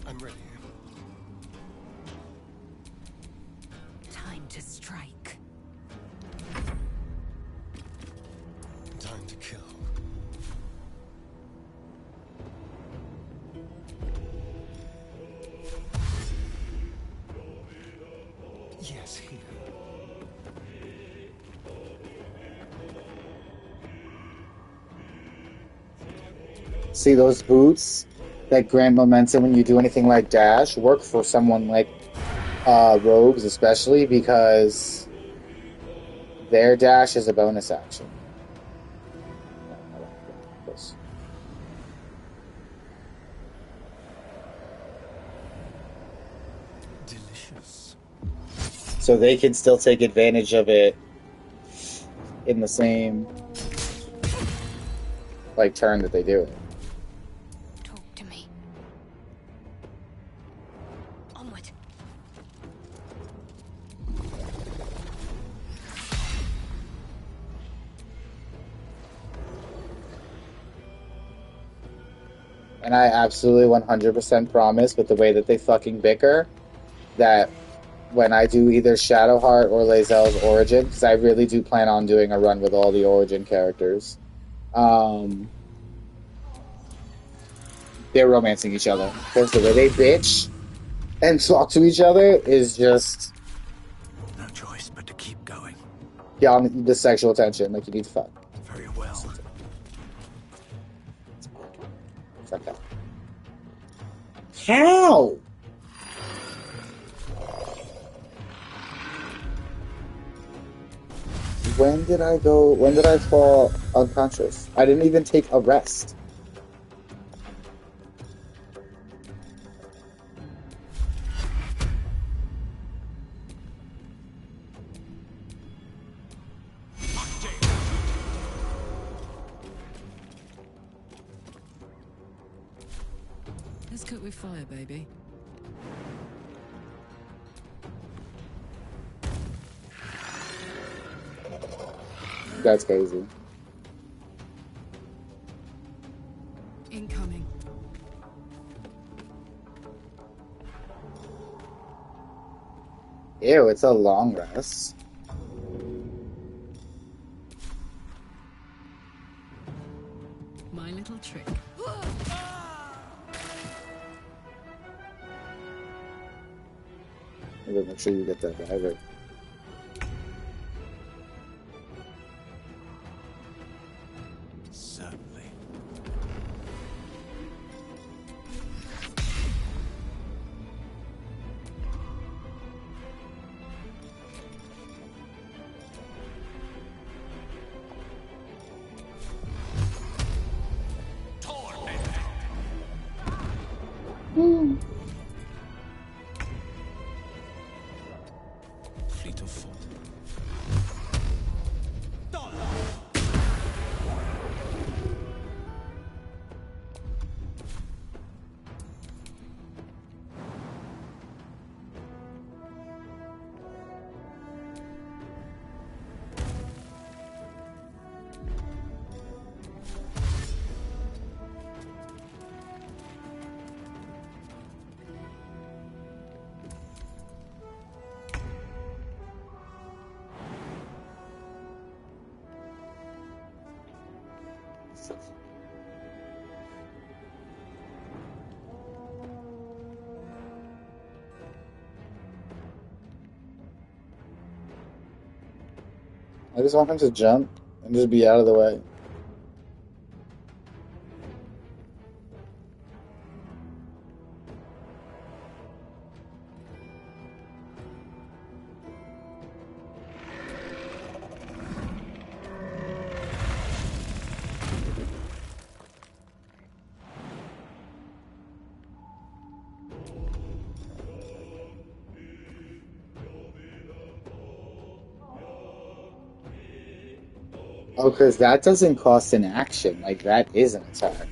I'm ready. Time to strike. Time to kill. Yes, here. See those boots that grant momentum when you do anything like dash work for someone like rogues, especially because their dash is a bonus action. Delicious. So they can still take advantage of it in the same like turn that they do it. Talk to me. Onward. And I absolutely 100% promise with the way that they fucking bicker that when I do either Shadowheart or Lae'zel's Origin, because I really do plan on doing a run with all the Origin characters, they're romancing each other. Because the way they bitch and talk to each other is just... No choice but to keep going. Yeah, the sexual tension, like you need to fuck. Very well. Fuck that. How? When did I fall unconscious? I didn't even take a rest. Let's cook with fire, baby. That's crazy. Incoming. Ew, it's a long rest. My little trick. Make sure you get that diver. Certainly. Fleet of foot. I just want him to jump and just be out of the way. Oh, because that doesn't cost an action. Like, that is an attack.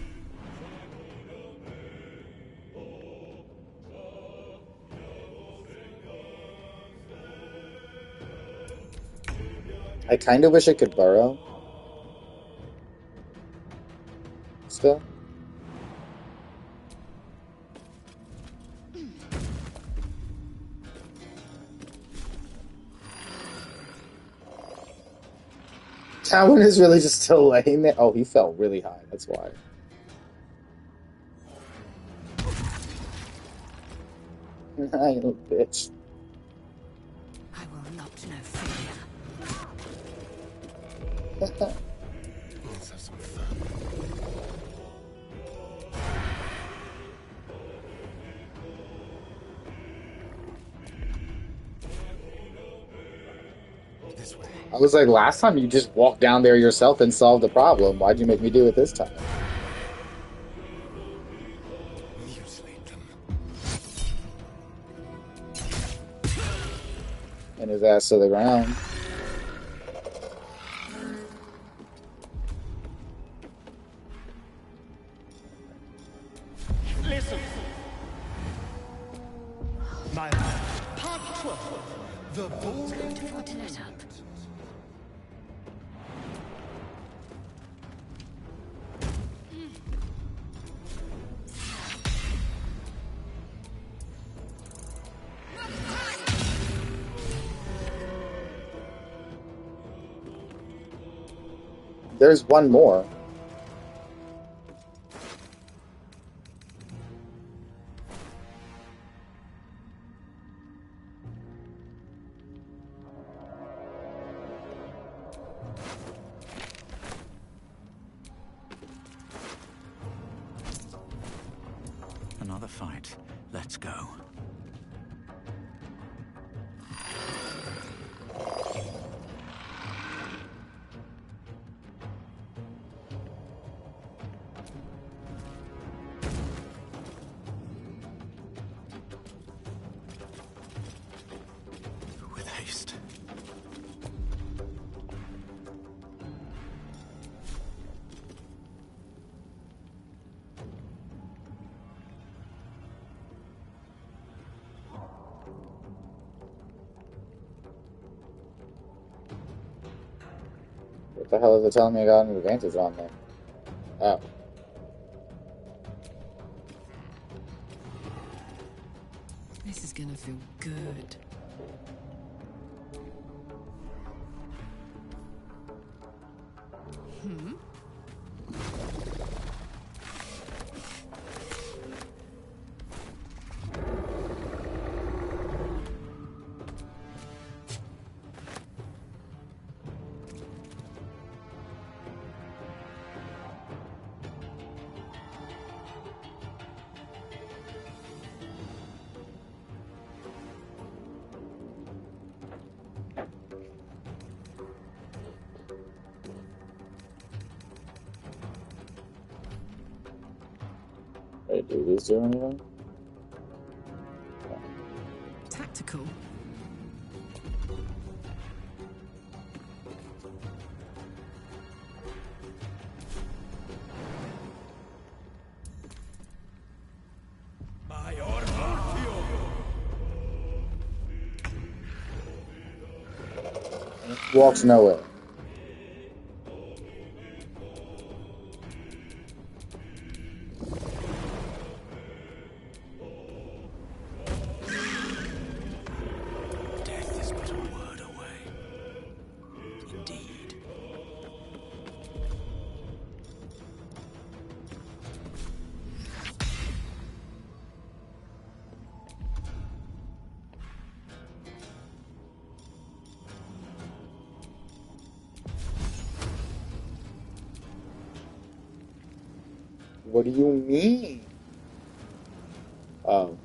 I kind of wish I could burrow. Still. That one is really just still laying there. Oh, he fell really high. That's why. You little bitch. I will not know fear. Let's have some fun. This way. I was like, last time you just walked down there yourself and solved the problem. Why'd you make me do it this time? Mutilate them. And his ass to the ground. Listen. My part 12. The bold Can't afford to let up. There's one more. Another fight. Let's go. With haste. What the hell is it telling me I got an advantage on there? Oh. This is gonna feel good. Hmm? Wait, do these do anything? Tactical. Walks nowhere. Death is but a word away. Indeed. What do you mean? Oh.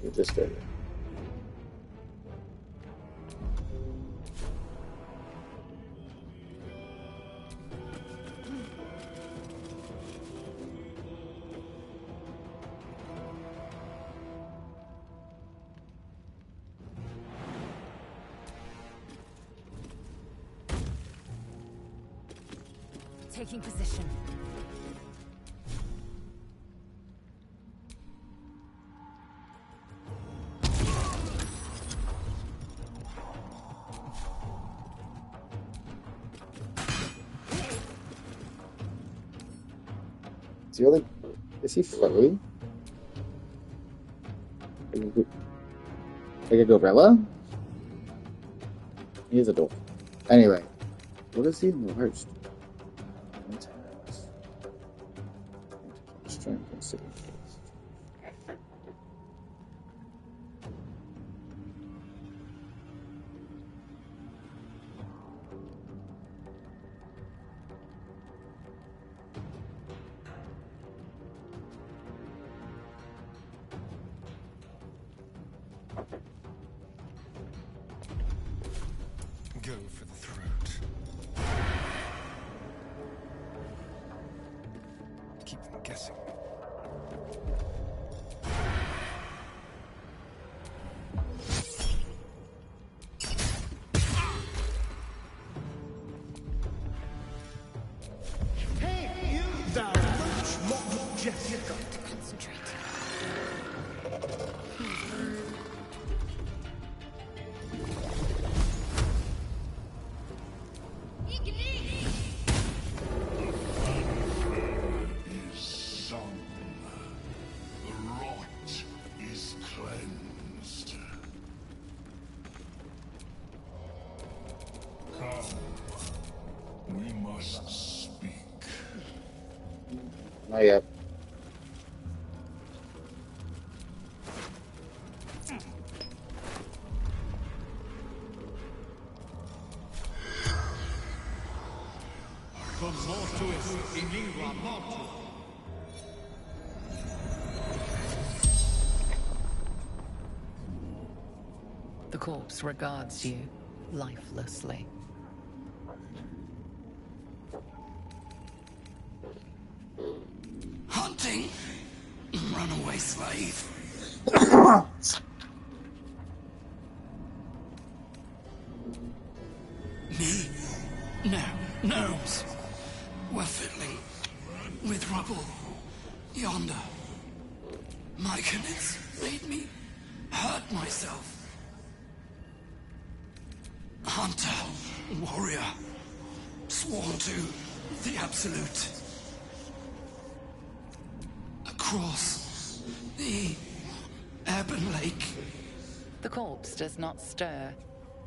You just did it. Taking position. Is he furry? Like a gorilla? He is a dog. Anyway, what is the worst? Strength and city. Go for the throat. Keep them guessing. Hey, you thou roach mock Jessica! You've got to concentrate. Not yet. The corpse regards you lifelessly. Hunting? Runaway slave. Me? No, gnomes. We're fiddling with rubble yonder. Myconid's made me hurt myself. Hunter, warrior, sworn to the absolute. Across the Ebon Lake. The corpse does not stir.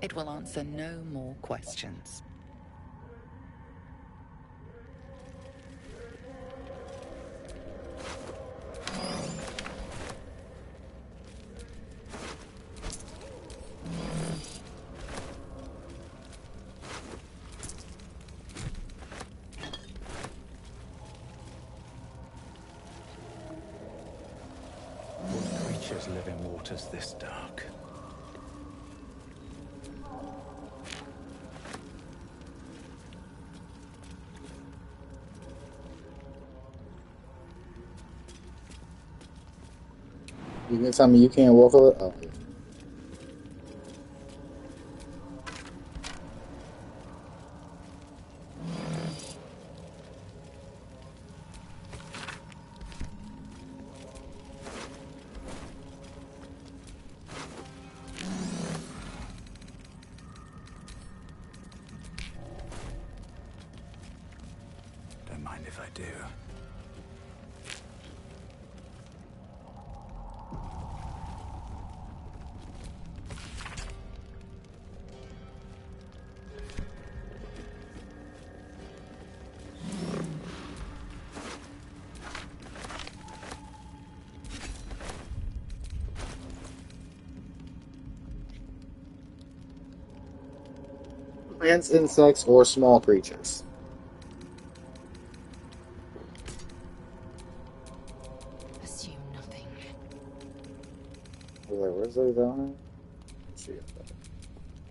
It will answer no more questions. Creatures live in waters this dark. You can tell me you can't walk over? Oh, yeah. Don't mind if I do. Plants, insects, or small creatures. Assume nothing. Where's the zone?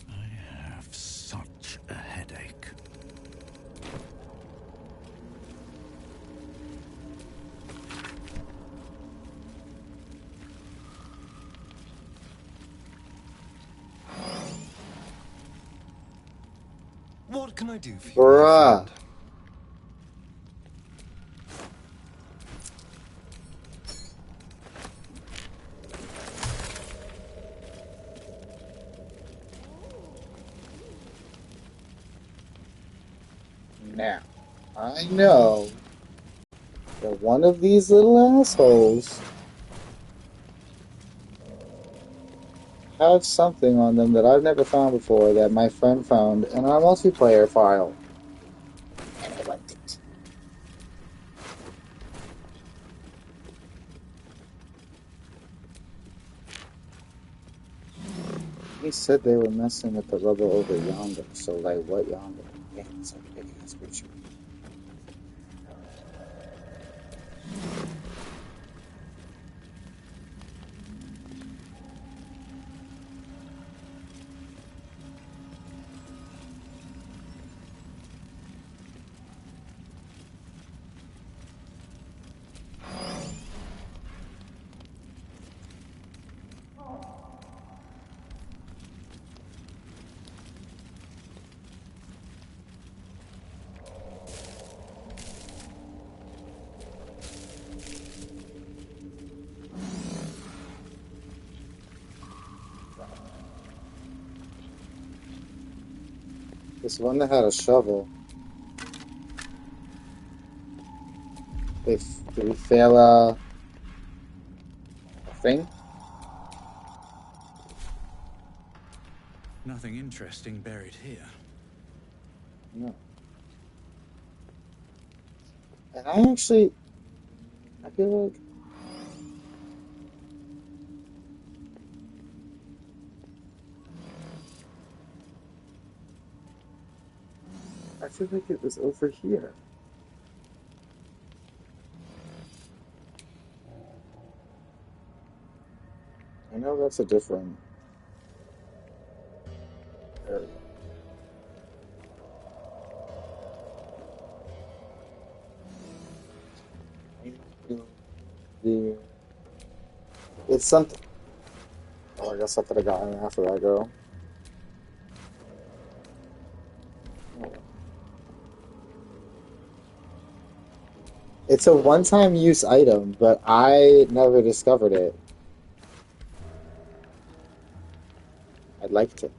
I have such a headache. What can I do for you, Bruh. my friend? Now, I know that one of these little assholes have something on them that I've never found before that my friend found in our multiplayer file. And I liked it. He said they were messing with the rubber over yonder, so like what yonder? Yeah, it's like a big ass creature. This one that had a shovel. Did we fail a thing? Nothing interesting buried here. No. And I feel like it was over here. I know that's a different area. It's something. Oh, I guess I could have gotten it after I go. It's a one-time use item, but I never discovered it. I'd like to.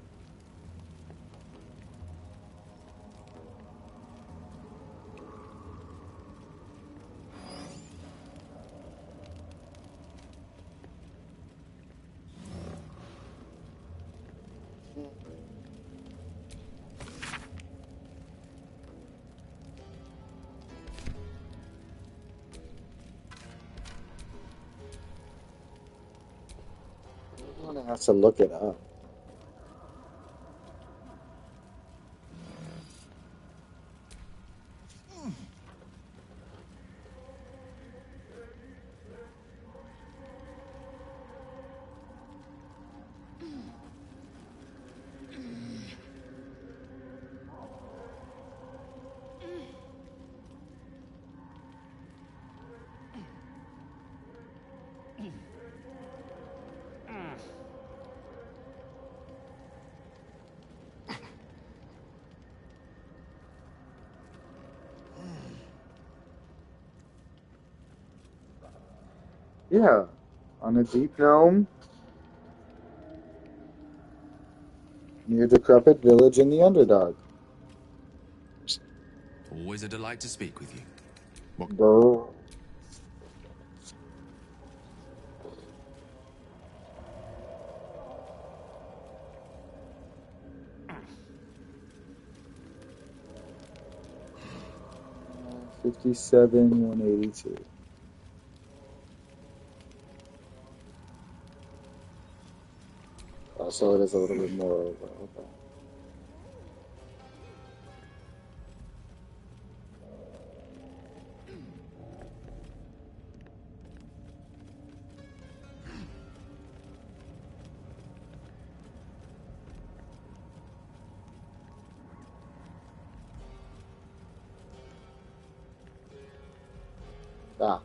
I'm gonna have to look it up. Yeah, on a deep gnome near decrepit village in the Underdark. Always a delight to speak with you. What? Brr. Uh, 57, 182. Oh, so it is a little bit more over. Okay. Ah.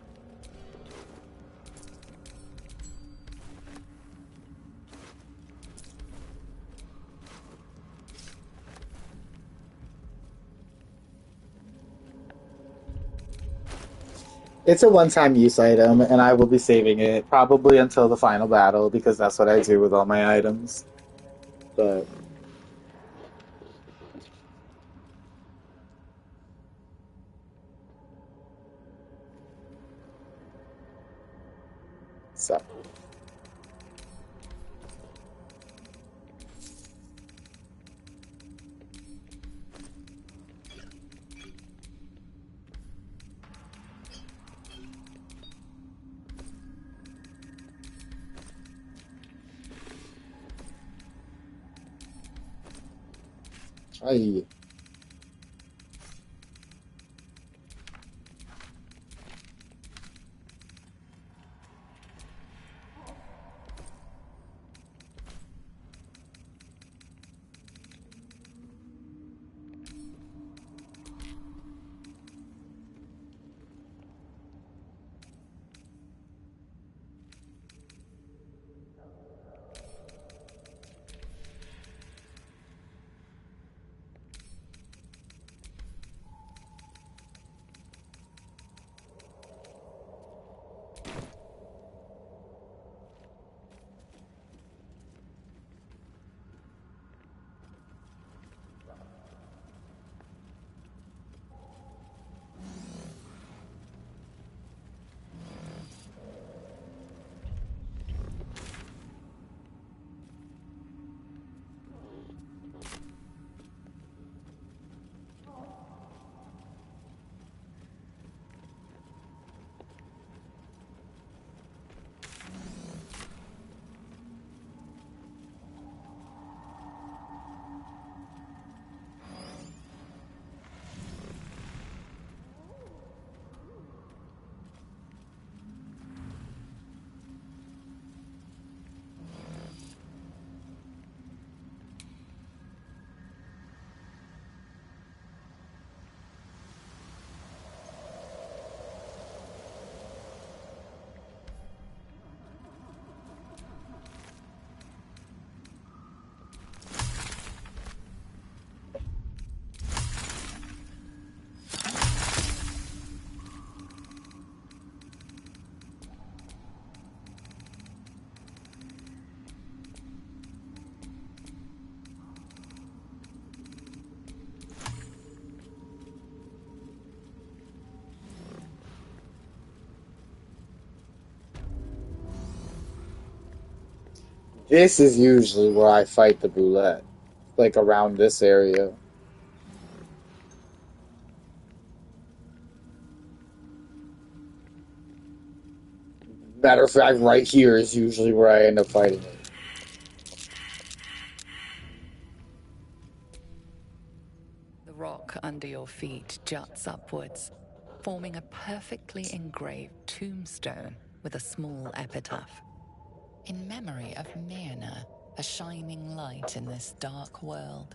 It's a one-time use item, and I will be saving it probably until the final battle because that's what I do with all my items. But so, I this is usually where I fight the boulette, like around this area. Matter of fact, right here is usually where I end up fighting it. The rock under your feet juts upwards, forming a perfectly engraved tombstone with a small epitaph. In memory of Myrna, a shining light in this dark world,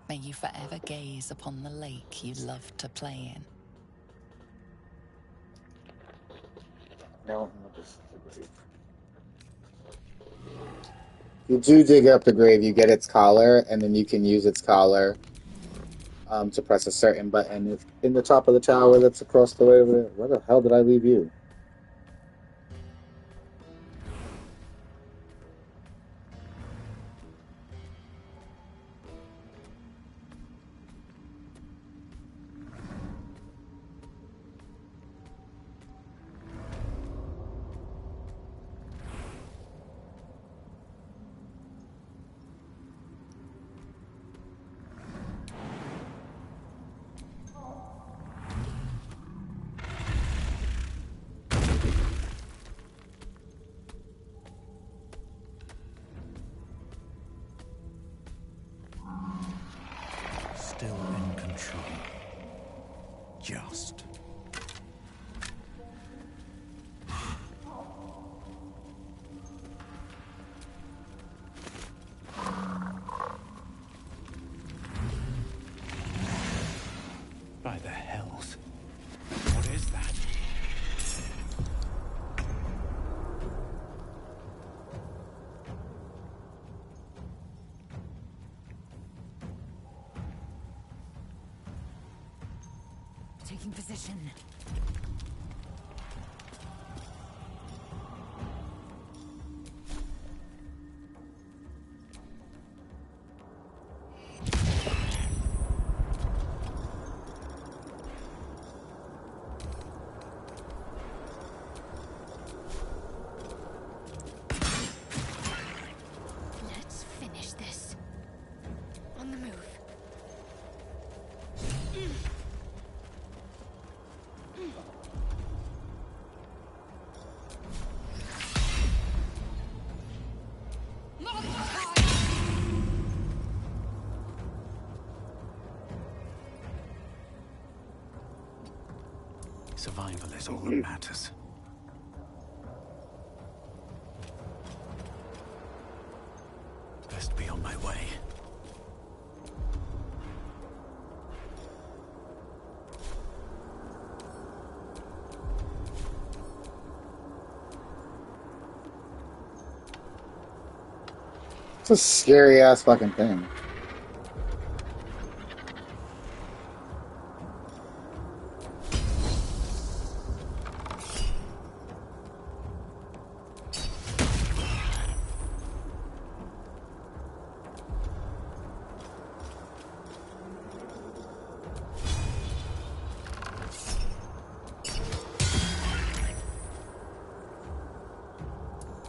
may you forever gaze upon the lake you loved to play in. No, you do dig up the grave, you get its collar, and then you can use its collar to press a certain button. It's in the top of the tower that's across the way over there. Where the hell did I leave you? still in control. Just. By the hells. What is that? Taking position. Let's finish this. On the move. Survival is all that matters. Best be on my way. It's a scary ass fucking thing.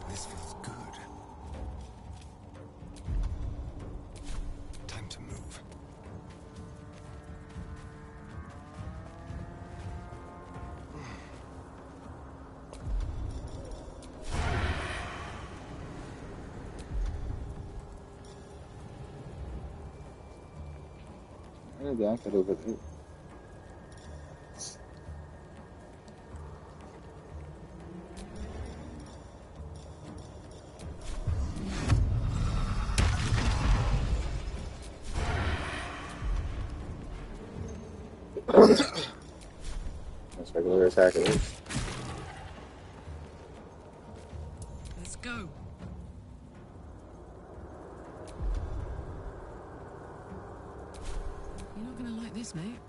This feels good. Time to move. Where did that get over there? That's regular attack it is. Let's go. You're not gonna like this, mate.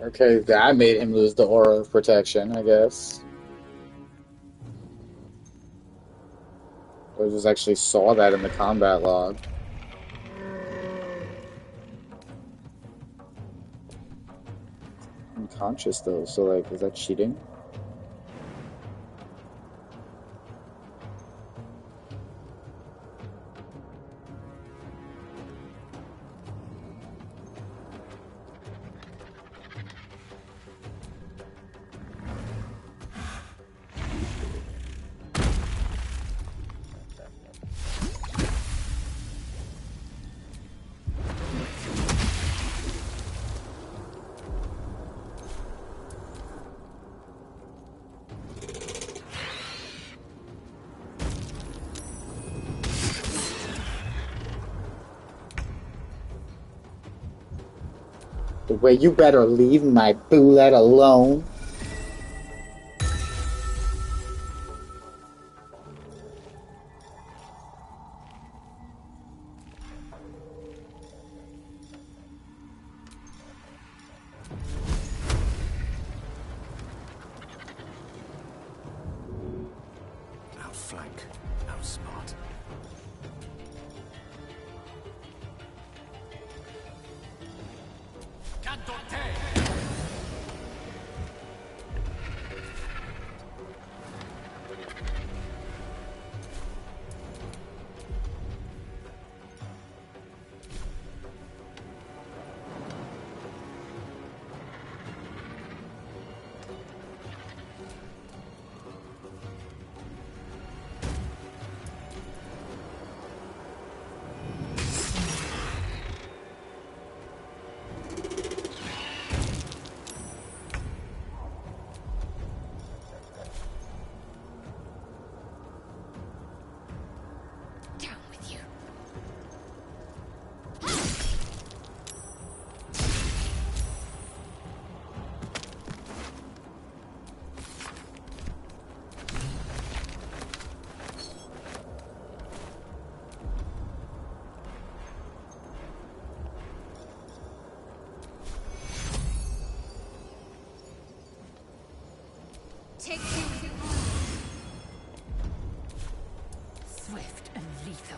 Okay, that made him lose the aura of protection, I guess. I just actually saw that in the combat log. Unconscious though, so like, is that cheating? The way you better leave my bullet alone. Outflank, outsmart. Down with you. Take you. Swift and lethal.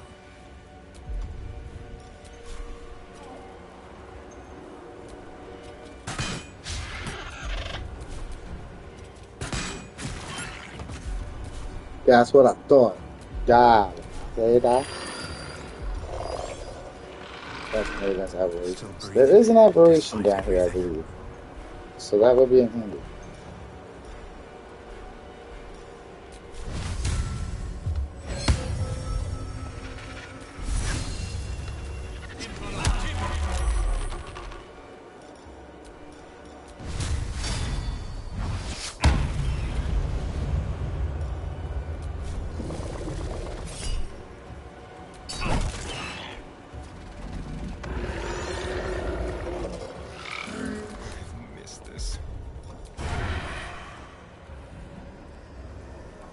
That's what I thought. God. Say that. Maybe that's aberrations. There is an aberration down here, I believe. So that would be in handy.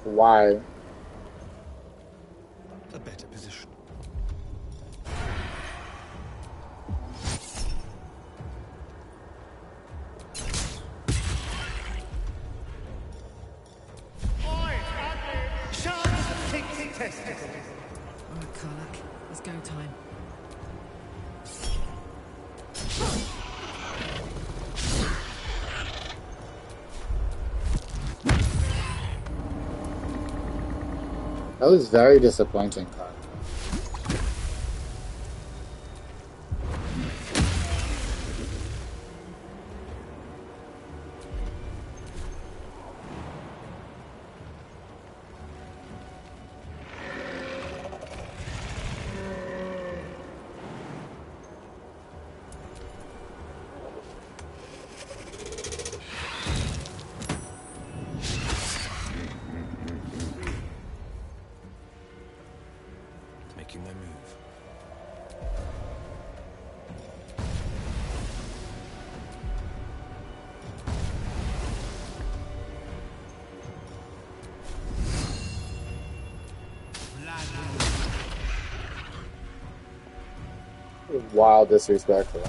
Why? A better position. Alright, Karlak. It's go time. That was very disappointing, Carl. Making their move. Wild disrespectful.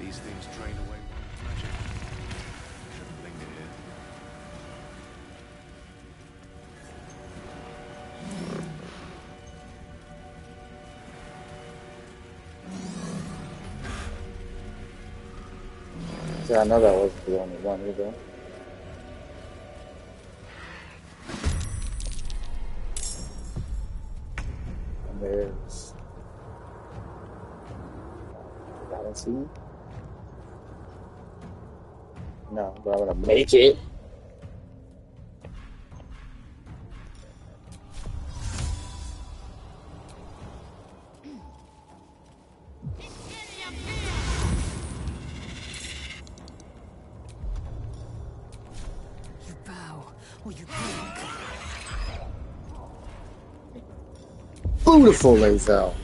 These things drain away one's magic. Shouldn't linger here. Yeah, I know that wasn't the only one either. And there's... I haven't seen it? No, but I'm gonna make it. You bow, or you break. Beautiful, Lazel.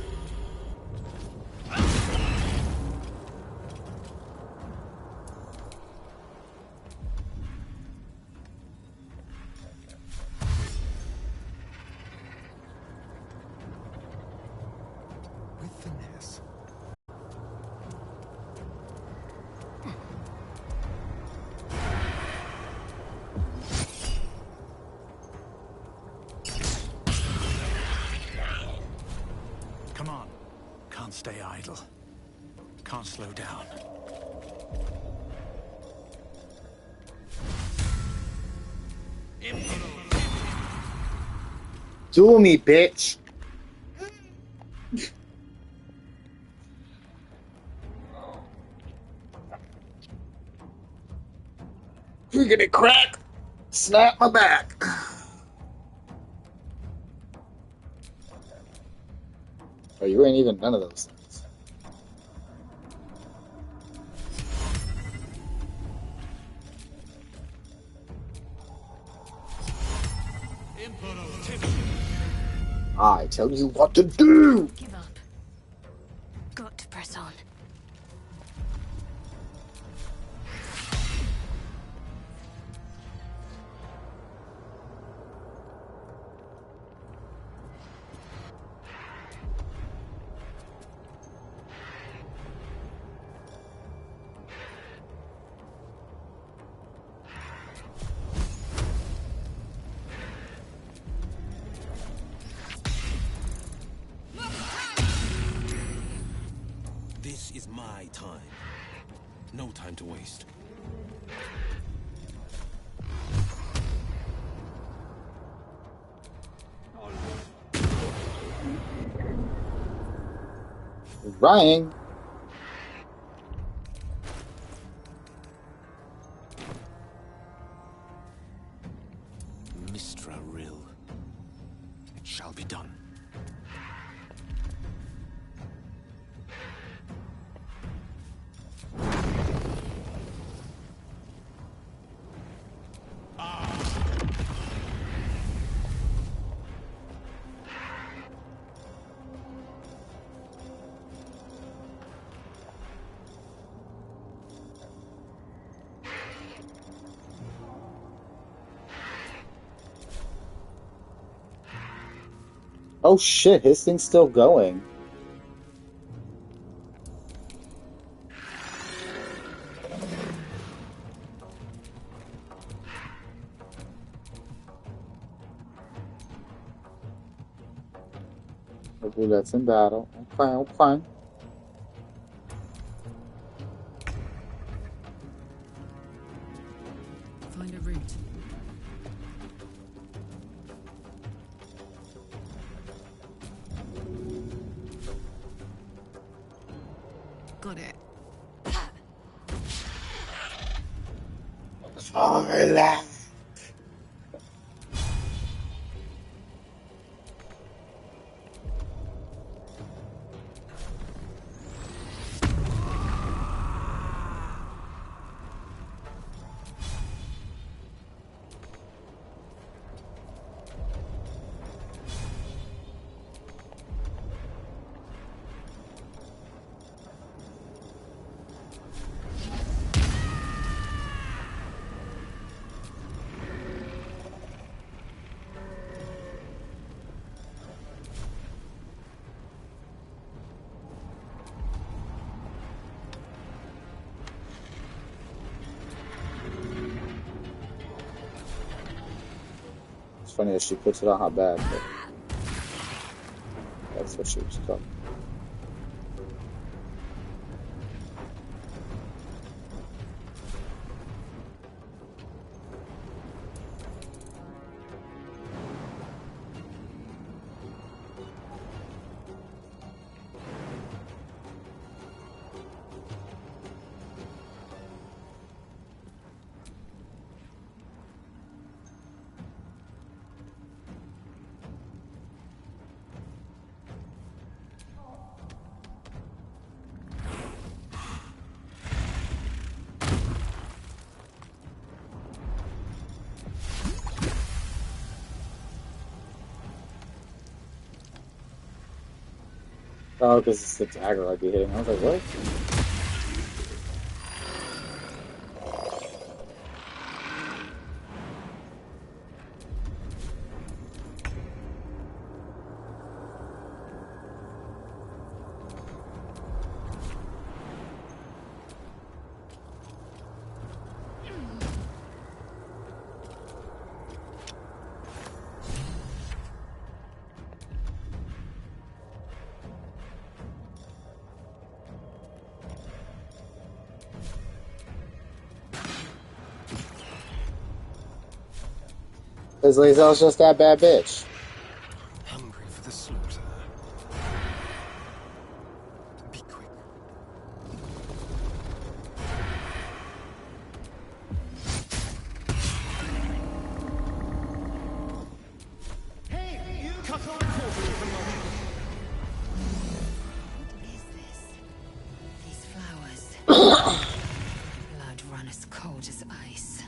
stay idle. Can't slow down. Duel me, bitch. You're gonna crack. Snap my back. Oh, you ain't even none of those things. I tell you what to do. Give up. Got to press on. This is my time. No time to waste. Ryan. Mistra Rill. It shall be done. Oh shit, his thing's still going. Okay, that's in battle. Okay, okay. Find a route. Got it. Carla. It's funny that she puts it on her back, but that's what she was talking. Oh, because it's the dagger I'd be hitting. I was like, what? Because Lae'zel's just that bad bitch. Hungry for the slaughter. Be quick. Hey, you cut on quarter of the money. What is this? These flowers. Blood run as cold as ice.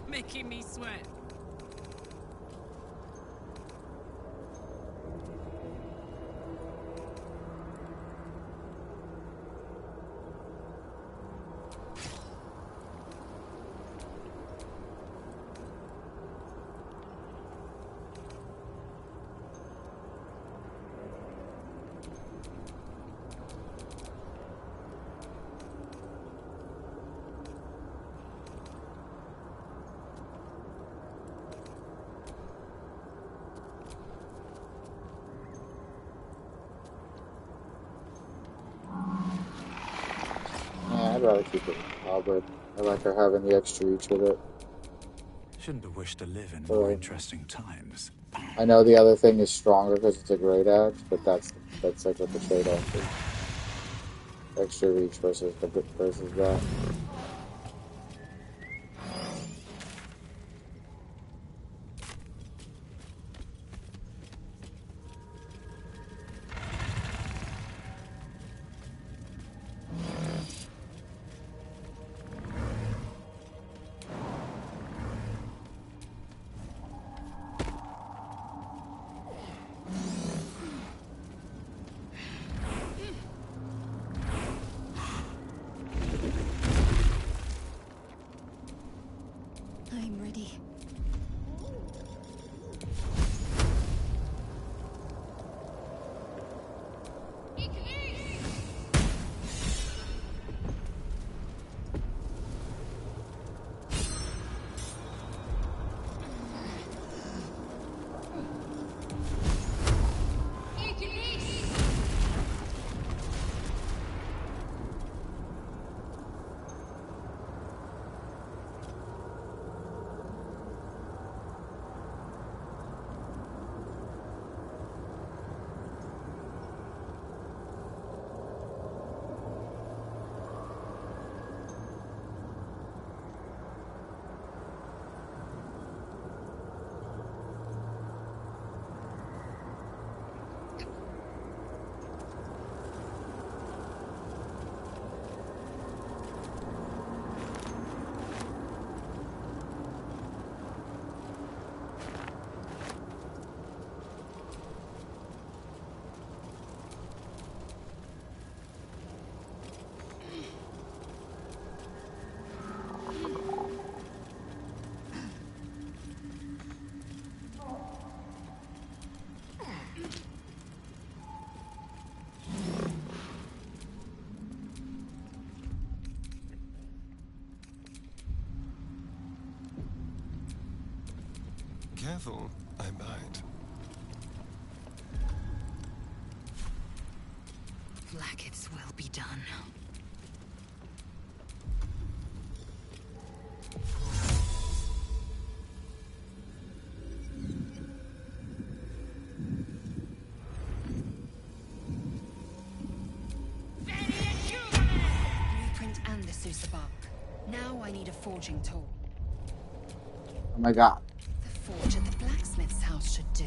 Making me sweat. Yeah, I'd rather keep it halberd. I like her having the extra reach with it. Shouldn't have wished to live in more interesting times. I know the other thing is stronger because it's a great axe, but that's like what the trade-off is. Extra reach versus that. I'm ready. Careful, I bite. Blackets will be done. Blueprint and the Sousa bark. Now I need a forging tool. Oh my god. The forge at the blacksmith's house should do.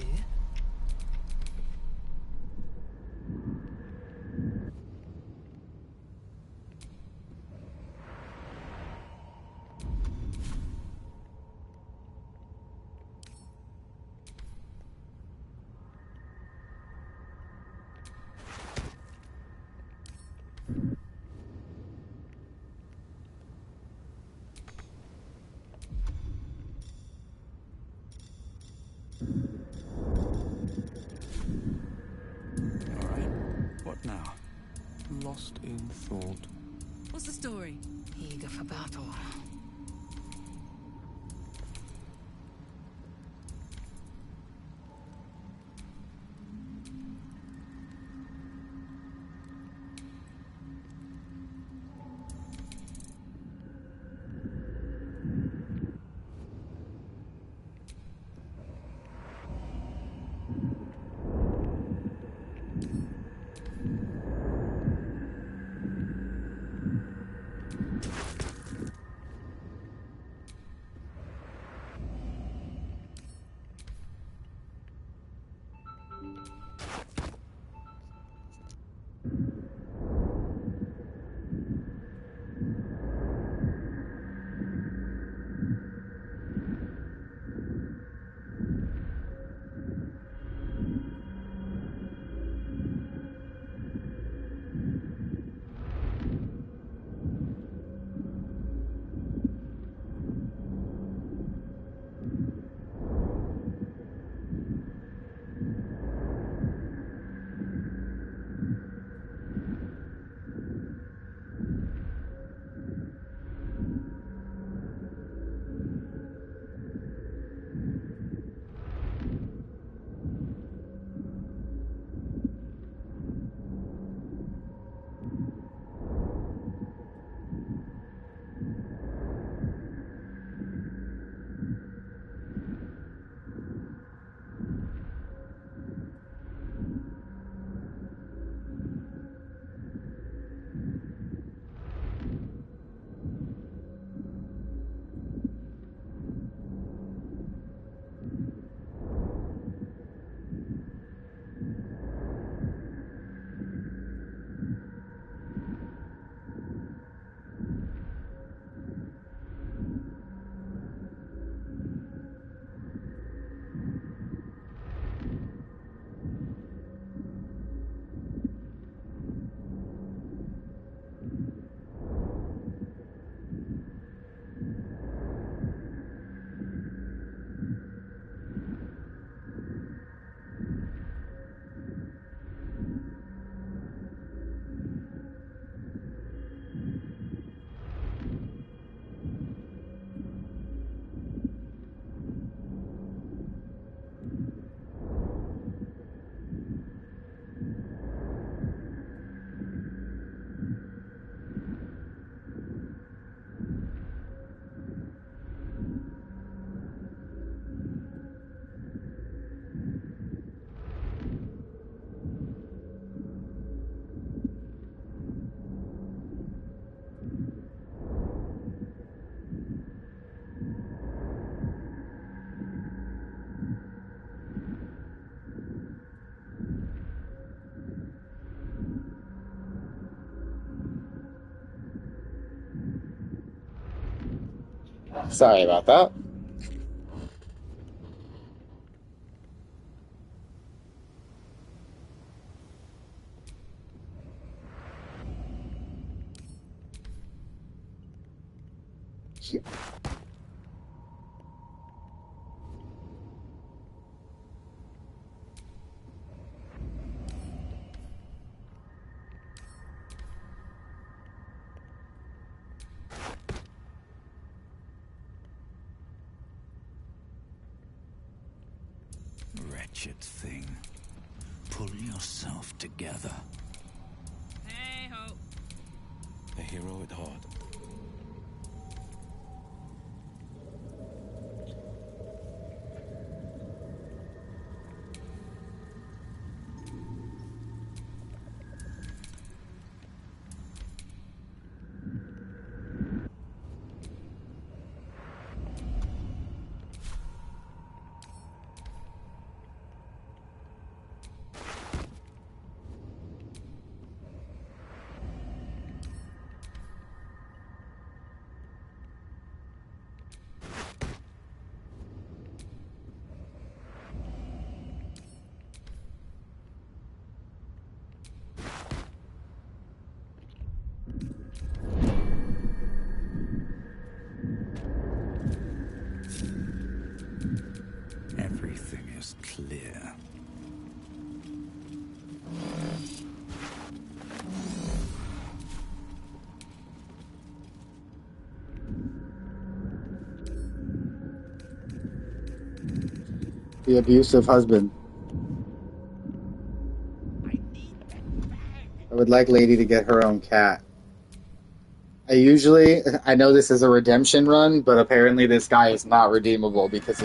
What now? Lost in thought. What's the story? Eager for battle. Sorry about that. Wretched thing. Pull yourself together. A hero at heart. Everything is clear. The abusive husband. I would like Lady to get her own cat. I know this is a redemption run, but apparently this guy is not redeemable because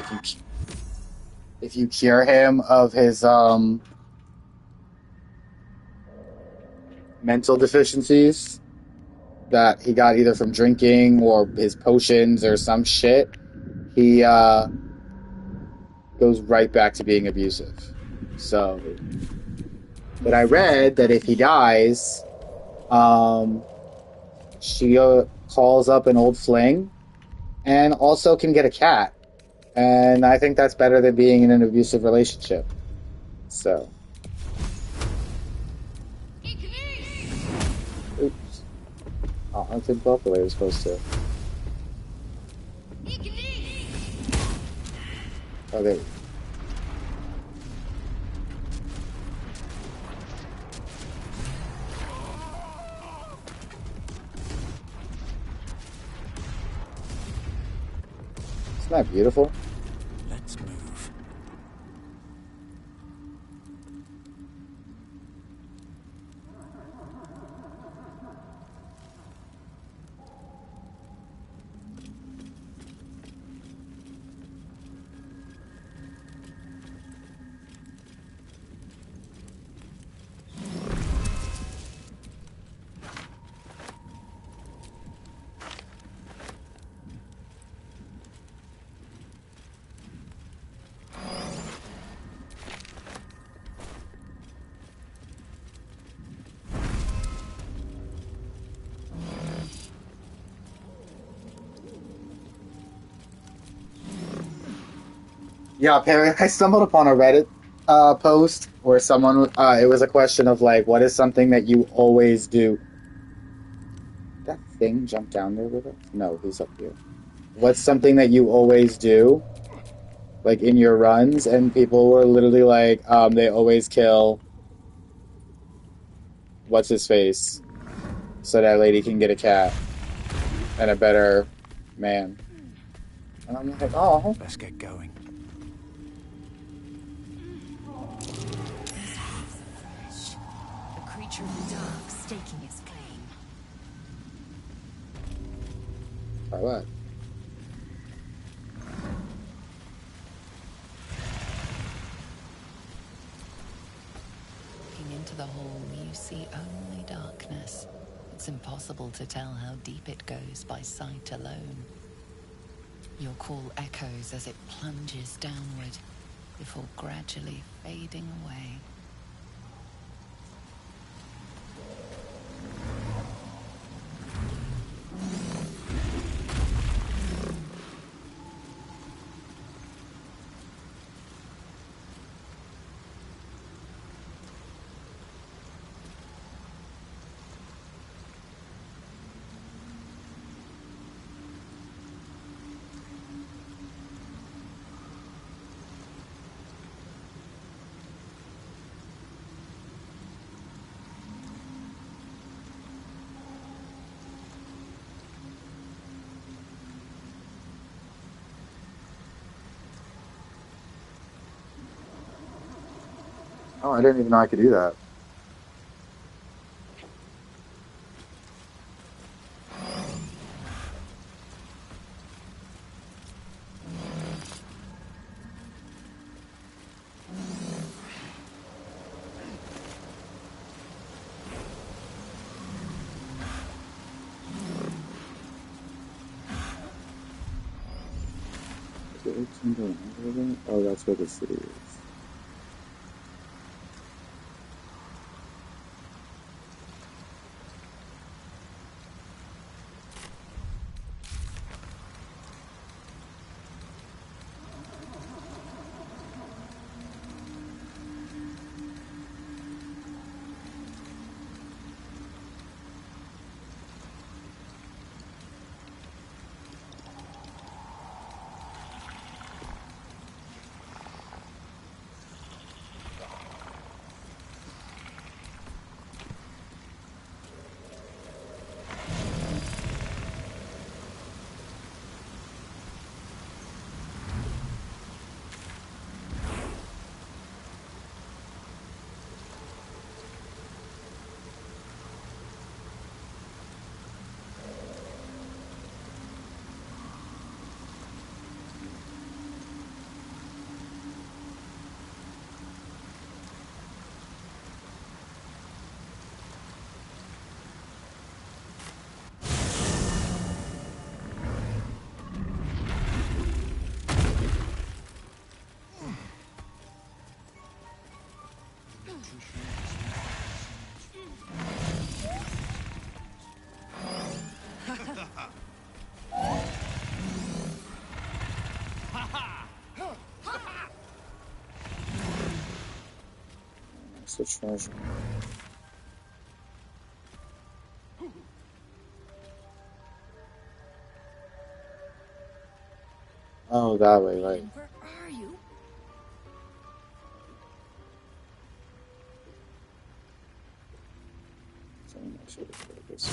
if you cure him of his mental deficiencies that he got either from drinking or his potions or some shit, he goes right back to being abusive. So, but I read that if he dies, she calls up an old fling and also can get a cat. And I think that's better than being in an abusive relationship. So. Oops. Oh, I didn't go up the way I was supposed to. Oh, there we go. Isn't that beautiful? Let's move. Yeah, apparently I stumbled upon a Reddit post where someone, it was a question of like, what is something that you always do? That thing jump down there with us? No, he's up here. What's something that you always do, like in your runs? And people were literally like, they always kill what's his face, so that lady can get a cat and a better man. And I'm like, oh, Let's get going. A creature of the dark staking its claim. by what? Looking into the hole, you see only darkness. It's impossible to tell how deep it goes by sight alone. Your call echoes as it plunges downward, before gradually fading away. Oh, I didn't even know I could do that. Oh, that's where the city is. That's the treasure. Oh, that way, right. Where are you? So I should have put this.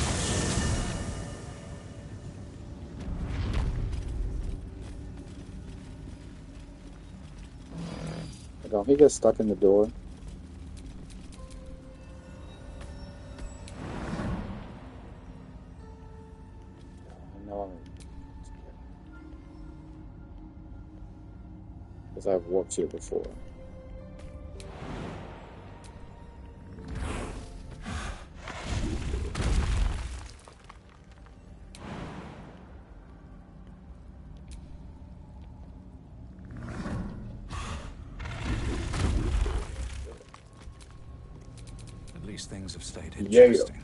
Don't he get stuck in the door? I know I'm because I've walked here before. At least things have stayed Yeah. interesting.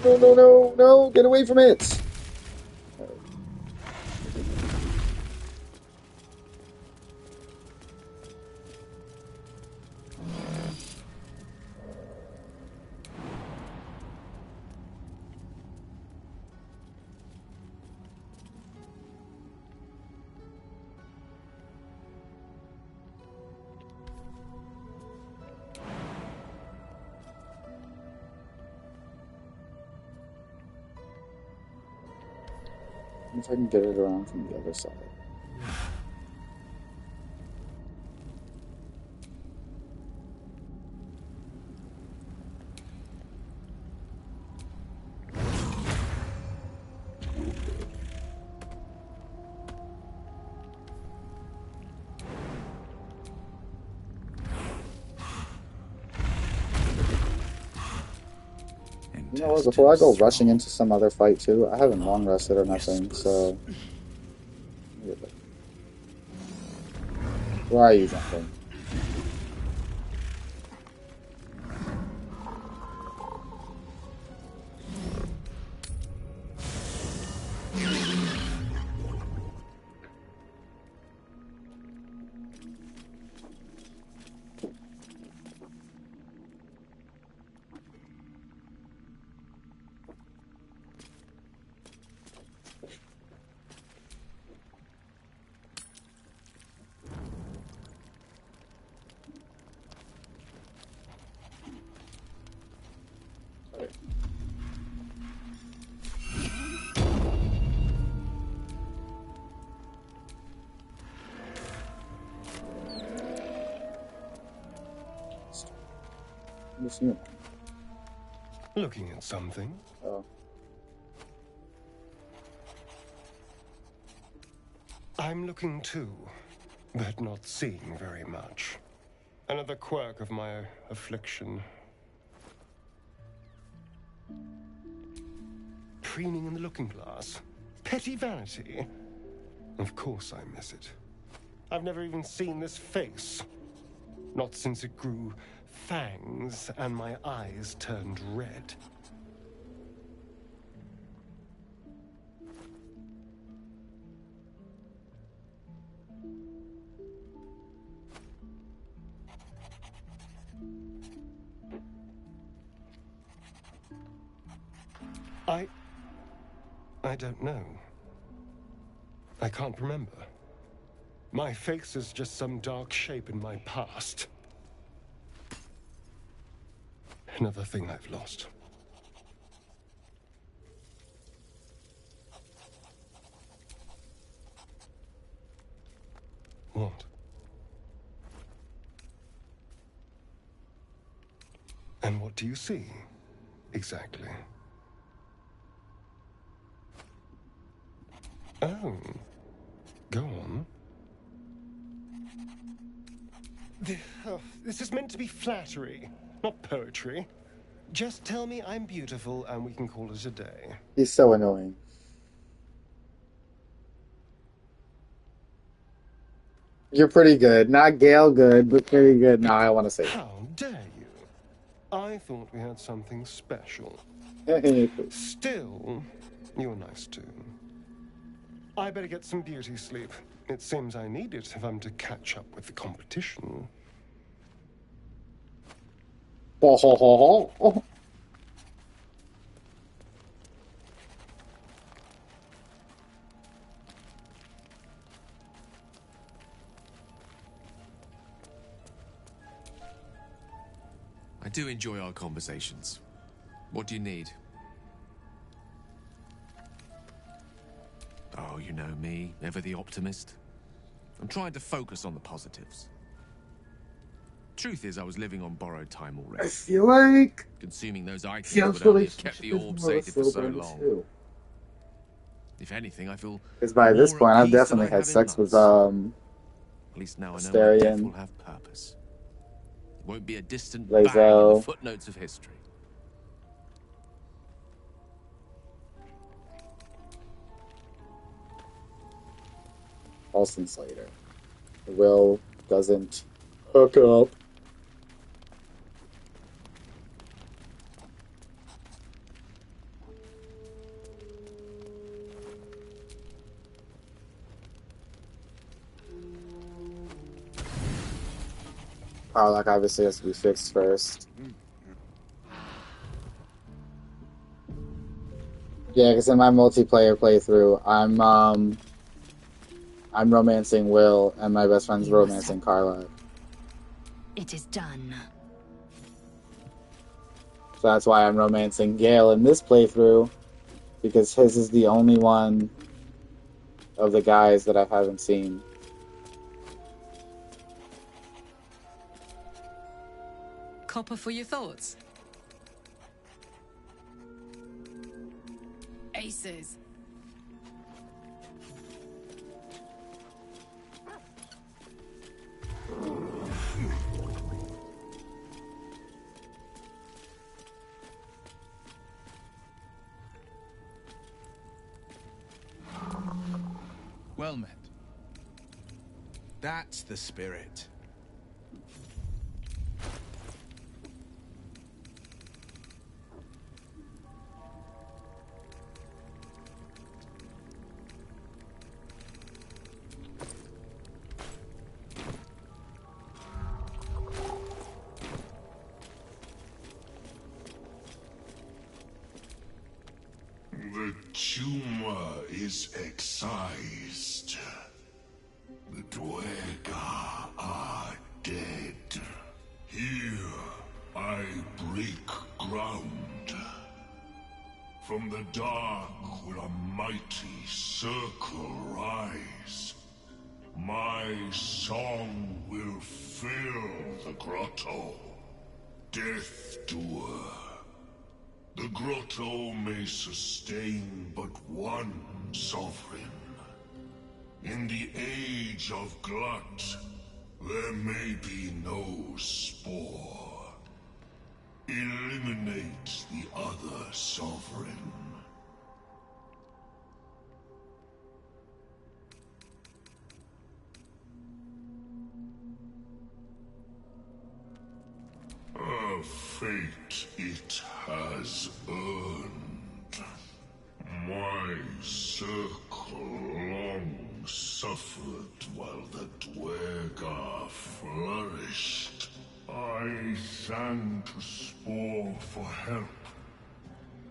No, no, no, no, get away from it! If I can get it around from the other side. You know what, before I go rushing into some other fight too, I haven't long rested or nothing, so... Why are you jumping? What's new? Looking at something. Oh. I'm looking too, but not seeing very much. Another quirk of my affliction. Preening in the looking glass. Petty vanity. Of course I miss it. I've never even seen this face. Not since it grew fangs and my eyes turned red. I don't know. I can't remember. My face is just some dark shape in my past. Another thing I've lost. What? And what do you see, exactly? Oh, go on. This is meant to be flattery, not poetry. Just tell me I'm beautiful and we can call it a day. He's so annoying. You're pretty good. Not Gale good, but pretty good. No, I want to say that. How dare you? I thought we had something special. Still, you're nice too. I better get some beauty sleep. It seems I need it if I'm to catch up with the competition. I do enjoy our conversations. What do you need? Oh, you know me, ever the optimist. I'm trying to focus on the positives. Truth is, I was living on borrowed time already. I feel like consuming those items Gale's would only have relationship kept the is orb more of a sated for so slow burn long. too. If anything, I feel Because by this more point, at I've peace than definitely I had have in sex with months. At least now I know my death will Astarion, have purpose. It won't be a distant Lae'zel. bang in the footnotes of history. Halston Slater. Will doesn't hook up. Karlach obviously has to be fixed first. Yeah, because in my multiplayer playthrough, I'm romancing Will, and my best friend's romancing Karlach. It is done. So that's why I'm romancing Gale in this playthrough, because his is the only one of the guys that I haven't seen. Copper for your thoughts. Aces. Well met. That's the spirit. The tumor is excised. The Dwega are dead. Here I break ground. From the dark will a mighty circle rise. My song will fill the grotto. Death Doer. The grotto may sustain but one sovereign. In the age of Glut, there may be no spore. Eliminate the other sovereign. A fate it has earned. My circle long suffered while the Dwergar flourished. I sang to Spore for help,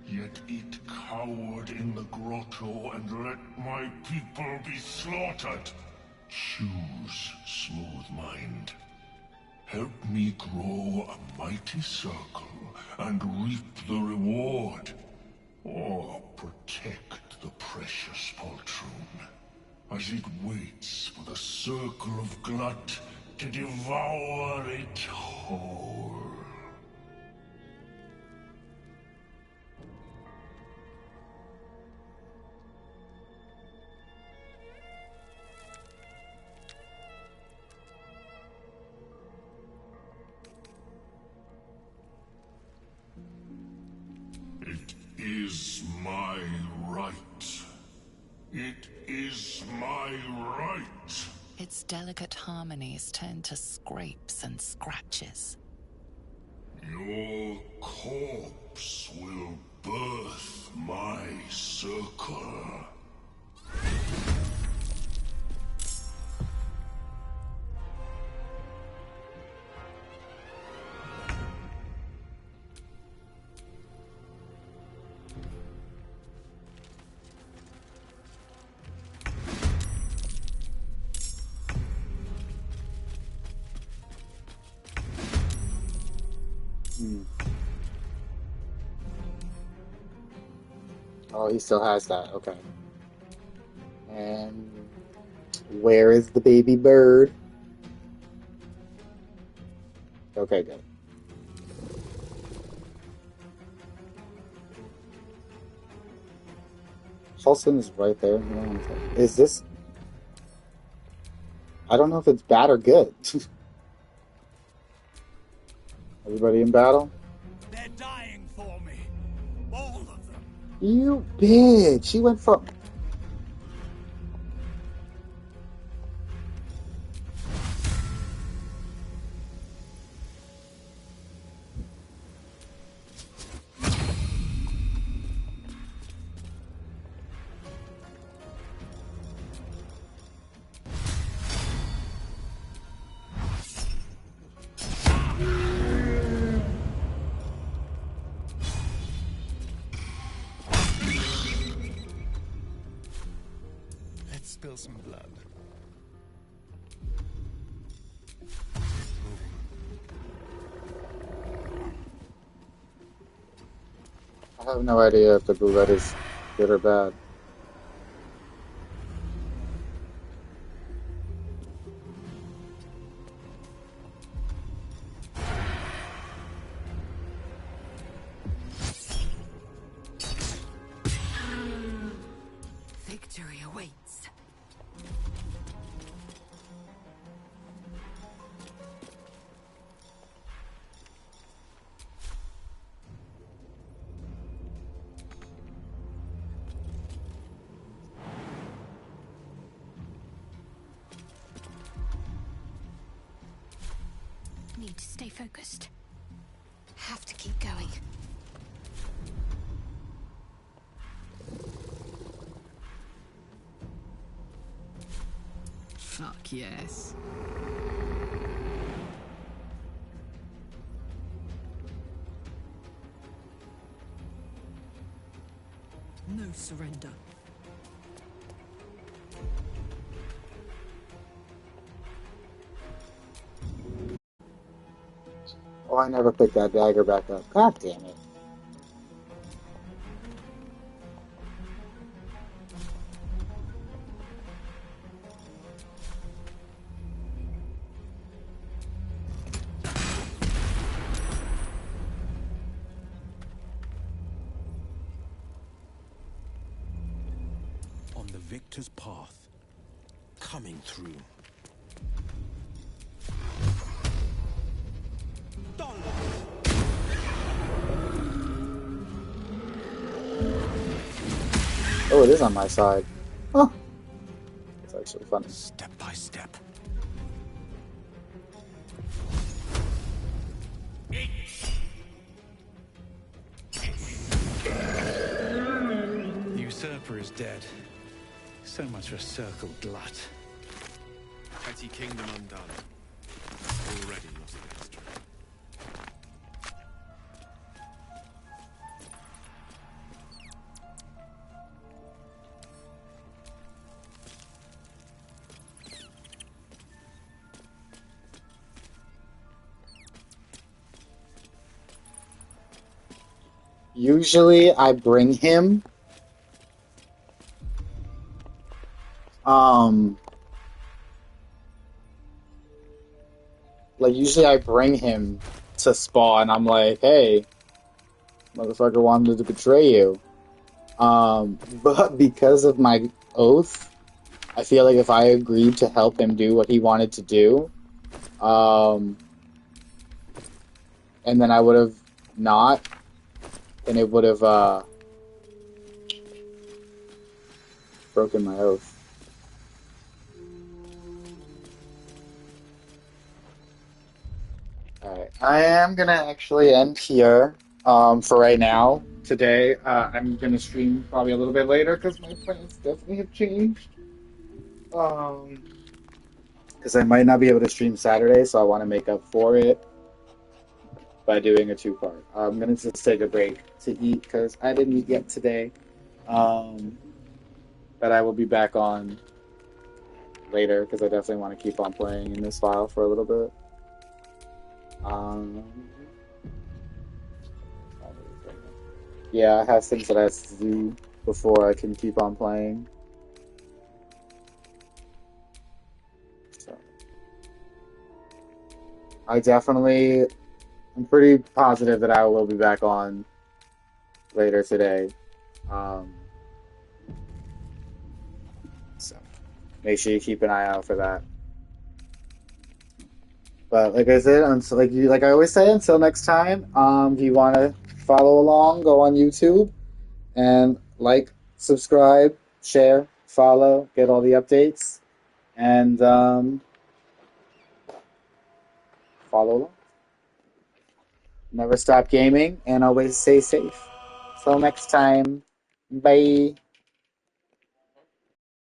yet it cowered in the grotto and let my people be slaughtered. Choose, Smooth Mind. Help me grow a mighty circle and reap the reward. Or protect the precious poltroon, as it waits for the circle of Glut to devour it whole. It is my right. It is my right. Its delicate harmonies turn to scrapes and scratches. Your corpse will birth my circle. Oh, he still has that. Okay. And where is the baby bird? Okay, good. Paulson is right there. Is this... I don't know if it's bad or good. Everybody in battle? They're dying for me. All of them. You bitch! She went from... Let's spill some blood. I have no idea if the boulette is good or bad. Victory awaits. Need to stay focused. Have to keep going. Fuck yes. No surrender. Oh, I never picked that dagger back up. God damn it. victor's path coming through. Oh, it is on my side. Huh. It's actually funny. Step by step. The usurper is dead. So much for circle glut. Petty kingdom undone. Already lost against her. Usually I bring him like usually I bring him to spawn. I'm like, hey, motherfucker wanted to betray you. But because of my oath, I feel like if I agreed to help him do what he wanted to do, and then I would have not, then it would have broken my oath. Alright, I am gonna actually end here for right now. Today, I'm gonna stream probably a little bit later because my plans definitely have changed. Because I might not be able to stream Saturday, so I want to make up for it by doing a two-part. I'm gonna just take a break to eat because I didn't eat yet today. But I will be back on later because I definitely want to keep on playing in this file for a little bit. Yeah, I have things that I have to do before I can keep on playing. So I'm pretty positive that I will be back on later today. So make sure you keep an eye out for that. But like I said, like I always say, until next time, if you want to follow along, go on YouTube and like, subscribe, share, follow, get all the updates, and follow along. Never stop gaming and always stay safe. Till next time, bye.